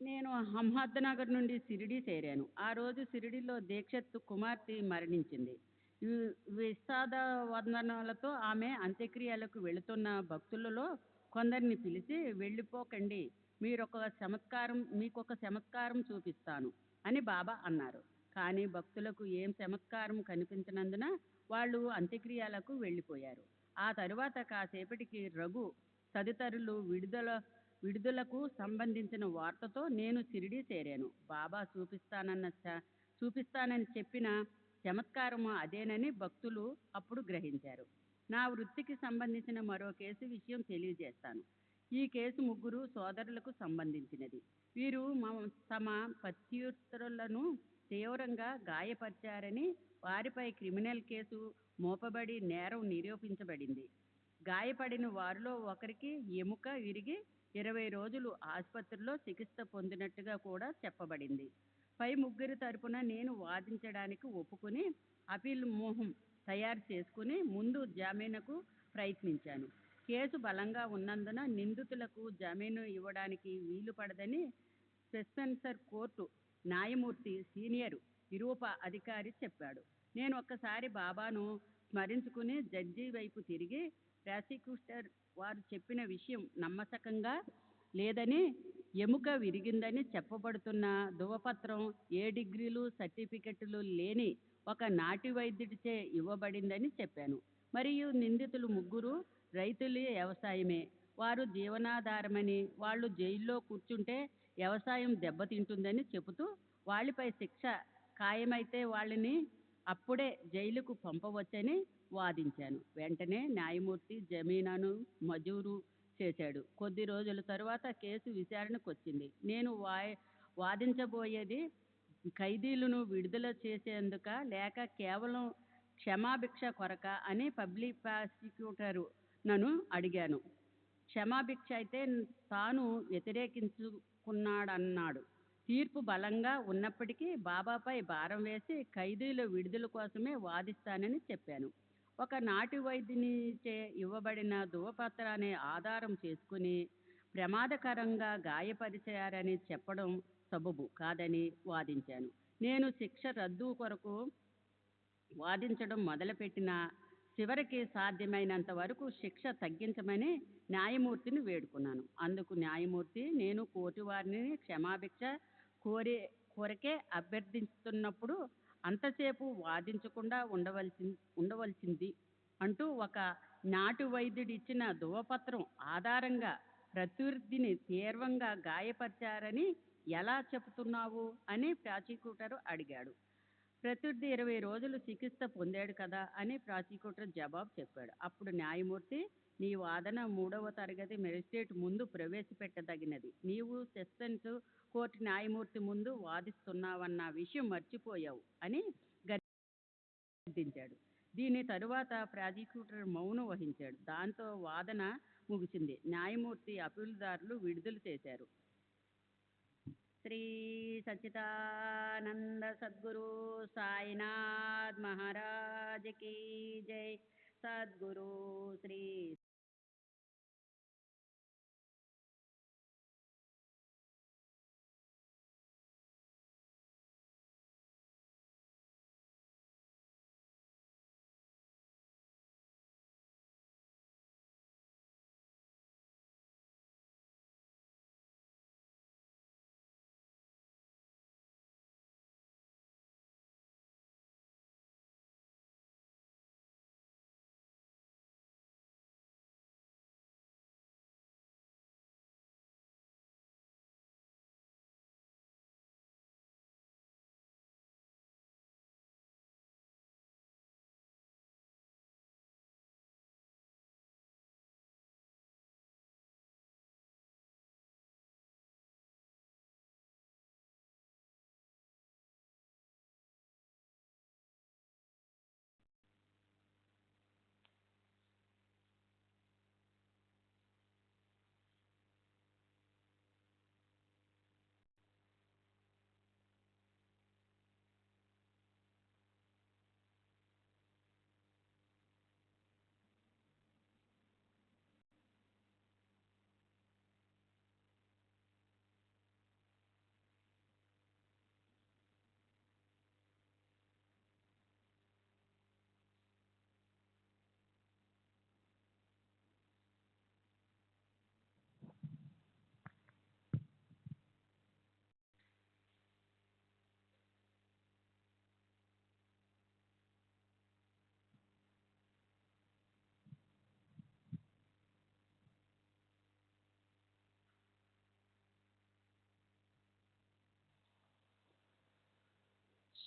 నేను అహ్మద్నగర్ నుండి షిరిడి చేరాను. ఆ రోజు షిరిడిలో దీక్షిత్ కుమార్తె మరణించింది. విషాద వందనాలతో ఆమె అంత్యక్రియలకు వెళుతున్న భక్తులలో కొందరిని పిలిచి, వెళ్ళిపోకండి, మీకొక చమత్కారం చూపిస్తాను అని బాబా అన్నారు. కానీ భక్తులకు ఏం చమత్కారం కనిపించినందున వాళ్ళు అంత్యక్రియలకు వెళ్ళిపోయారు. ఆ తరువాత కాసేపటికి రఘు తదితరులు విడుదలకు సంబంధించిన వార్తతో నేను షిరిడి చేరాను. బాబా చూపిస్తానని చెప్పిన చమత్కారము అదేనని భక్తులు అప్పుడు గ్రహించారు. నా వృత్తికి సంబంధించిన మరో కేసు విషయం తెలియజేస్తాను. ఈ కేసు ముగ్గురు సోదరులకు సంబంధించినది. వీరు తమ ప్రత్యర్థులను తీవ్రంగా గాయపరిచారని వారిపై క్రిమినల్ కేసు మోపబడి నేరం నిరూపించబడింది. గాయపడిన వారిలో ఒకరికి ఎముక విరిగి 20 రోజులు ఆసుపత్రిలో చికిత్స పొందినట్టుగా కూడా చెప్పబడింది. పై ముగ్గురి తరపున నేను వాదించడానికి ఒప్పుకుని అపీల్ మోహం తయారు చేసుకుని ముందు జామీనుకు ప్రయత్నించాను. కేసు బలంగా ఉన్నందున నిందితులకు జామీను ఇవ్వడానికి వీలు పడదని వెస్ట్మిన్స్టర్ కోర్టు న్యాయమూర్తి సీనియర్ నిరూప అధికారి చెప్పాడు. నేను ఒక్కసారి బాబాను స్మరించుకుని జడ్జి వైపు తిరిగి, ప్రాసిక్యూటర్ వారు చెప్పిన విషయం నమ్మశకంగా లేదని, ఎముక విరిగిందని చెప్పబడుతున్న ధృవపత్రం ఏ డిగ్రీలు సర్టిఫికెట్లు లేని ఒక నాటి వైద్యుడిచే ఇవ్వబడిందని చెప్పాను. మరియు నిందితులు ముగ్గురు రైతుల వ్యవసాయమే, వారు జీవనాధారమని, వాళ్ళు జైల్లో కూర్చుంటే వ్యవసాయం దెబ్బతింటుందని చెబుతూ వాళ్ళపై శిక్ష ఖాయమైతే వాళ్ళని అప్పుడే జైలుకు పంపవచ్చని వాదించాను. వెంటనే న్యాయమూర్తి జమీనాను మంజూరు చేశాడు. కొద్ది రోజుల తరువాత కేసు విచారణకు వచ్చింది. నేను వాదించబోయేది ఖైదీలను విడుదల చేసేందుక లేక కేవలం క్షమాభిక్ష కొరక అని పబ్లిక్ ప్రాసిక్యూటర్ నన్ను అడిగాను. క్షమాభిక్ష అయితే తాను వ్యతిరేకించుకున్నాడన్నాడు. తీర్పు బలంగా ఉన్నప్పటికీ బాబాపై భారం వేసి ఖైదీల విడుదల కోసమే వాదిస్తానని చెప్పాను. ఒక నాటి వైద్యునిచే ఇవ్వబడిన ధృవపత్రాన్ని ఆధారం చేసుకుని ప్రమాదకరంగా గాయపరిచారని చెప్పడం సబబు కాదని వాదించాను. నేను శిక్ష రద్దు కొరకు వాదించడం మొదలుపెట్టినా చివరికి సాధ్యమైనంత వరకు శిక్ష తగ్గించమని న్యాయమూర్తిని వేడుకున్నాను. అందుకు న్యాయమూర్తి, నేను కోర్టువారిని క్షమాభిక్ష కోరకే అభ్యర్థిస్తున్నప్పుడు అంతసేపు వాదించకుండా ఉండవలసింది అంటూ ఒక నాటు వైద్యుడు ఇచ్చిన ధృవపత్రం ఆధారంగా ప్రత్యర్థిని తీవ్రంగా గాయపరిచారని ఎలా చెబుతున్నావు అని ప్రాసిక్యూటర్ అడిగాడు. ప్రత్యర్థి 20 రోజులు చికిత్స పొందాడు కదా అని ప్రాసిక్యూటర్ జవాబు చెప్పాడు. అప్పుడు న్యాయమూర్తి, నీ వాదన 3వ తరగతి మెజిస్ట్రేట్ ముందు ప్రవేశపెట్టదగినది. నీవు సెషన్స్ కోర్టు న్యాయమూర్తి ముందు వాదిస్తున్నావన్న విషయం మర్చిపోయావు అని గద్దించాడు. దీని తరువాత ప్రాసిక్యూటర్ మౌనం వహించాడు. దాంతో వాదన ముగిసింది. న్యాయమూర్తి అప్పీలుదారులు విడుదల చేశారు. శ్రీ సచ్చిదానంద సద్గురు సాయినాథ్ మహారాజ్ కీ జై. సద్గురు శ్రీ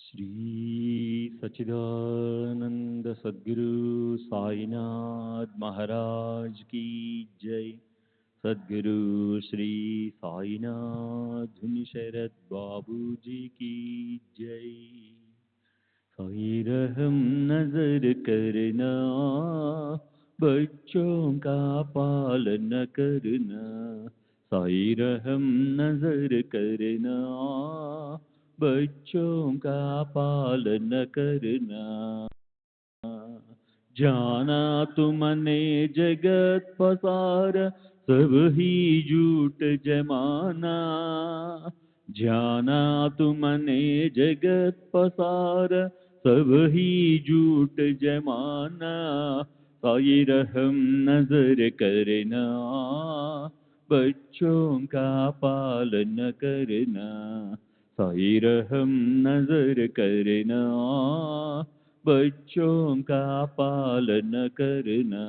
श्री सच्चिदानंद सद्गुरु साईनाथ महाराज की जय। सद्गुरु श्री साईनाथ धुन शरद बाबू जी की जय। साई रहम नजर करना, बच्चों का पालन करना। साई रहम नजर करना, बच्चों का पालन करना। जाना तुमने जगत पसार, सब ही झूठ जमाना। जाना तुमने जगत पसार, सब ही झूठ जमाना। साई रहम नजर करना, बच्चों का पालन करना। साई रहम नजर करना, बच्चों का पालन करना।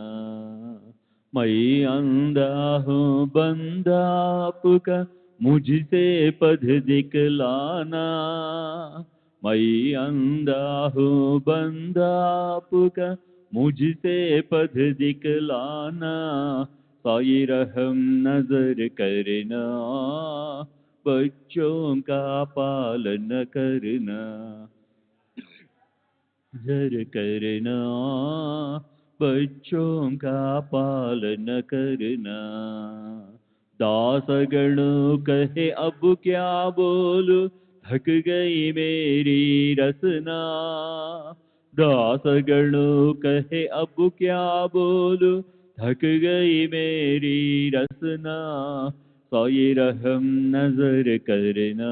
मैं अंधा हूँ बंदा आपका, मुझसे पद दिखलाना। मैं अंधा हूँ बंदा आपका, मुझसे पद दिखलाना। साई रहम नजर करना, बच्चों का पालन करना। नजर करना, बच्चों का पालन करना। दासगण कहे अब क्या बोलूं, थक गई मेरी रसना। दासगण कहे अब क्या बोलूं, थक गई मेरी रसना। साई रहम नजर करना,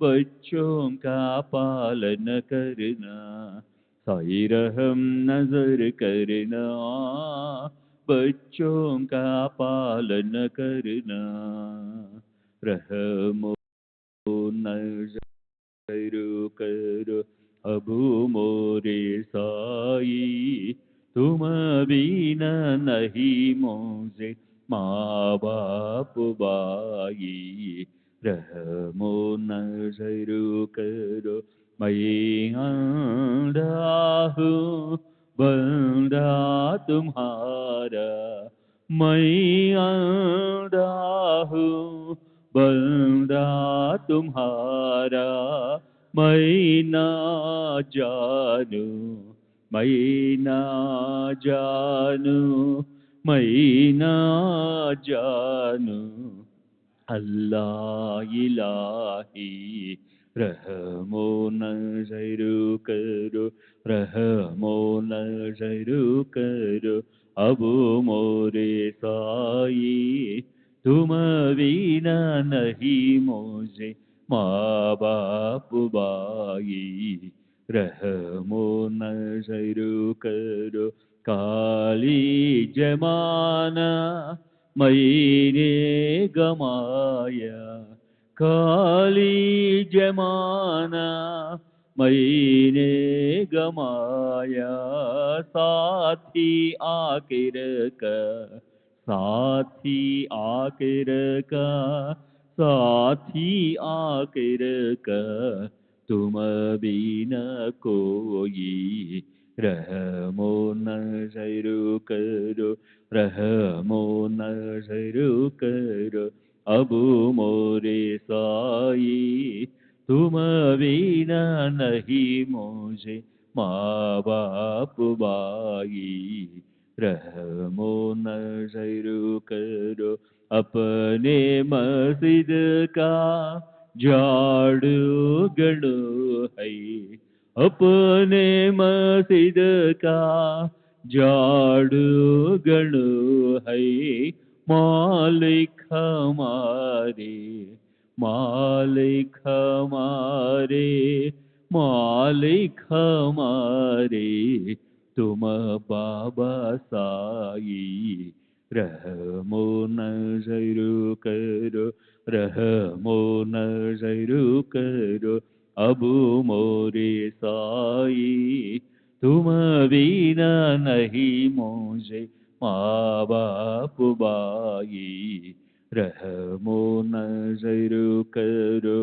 बच्चों का पालन करना। साई रहम नजर करना, बच्चों का पालन करना। रहमो नजर करो अब मोरे साई, तुम बिना नहीं मुझे माँ बाप बाई। रहमो नजर करो मैं अंधा हूँ बंदा तुम्हारा। मैं अंधा हूँ बंदा तुम्हारा। मैं ना जानू, मैं ना जानू, मैं ना जानू अल्लाह इलाही। रहमो नजर करो, रहमो नजर करो अब मोरे साई। तुम बिना नहीं मुझे माँ बाप बाई। रहमो नजर करो काली जमाना, मैंने गमाया। काली जमाना मैंने गमाया। साथी आखिर का, साथी आखिर का, साथी आखिर का तुम बिना कोई। रहमो नजर करो, रहमो नजर करो अब मोरे साई। तुम बिना नहीं मुझे माँ बाप बाई। रहमो नजर करो अपने मस्जिद का झाड़ू गड़ो है। अपने मस्जिद का झाड़ू गड़ो है। मालिक हमारे, मालिक हमारे, मालिक हमारे तुम बाबा साई। रहमो नजर करो, रहमो नजर करो अब मोरे साई। तुम बिना नहीं मुझे माँ बाप बाई। रहमो नजर करो।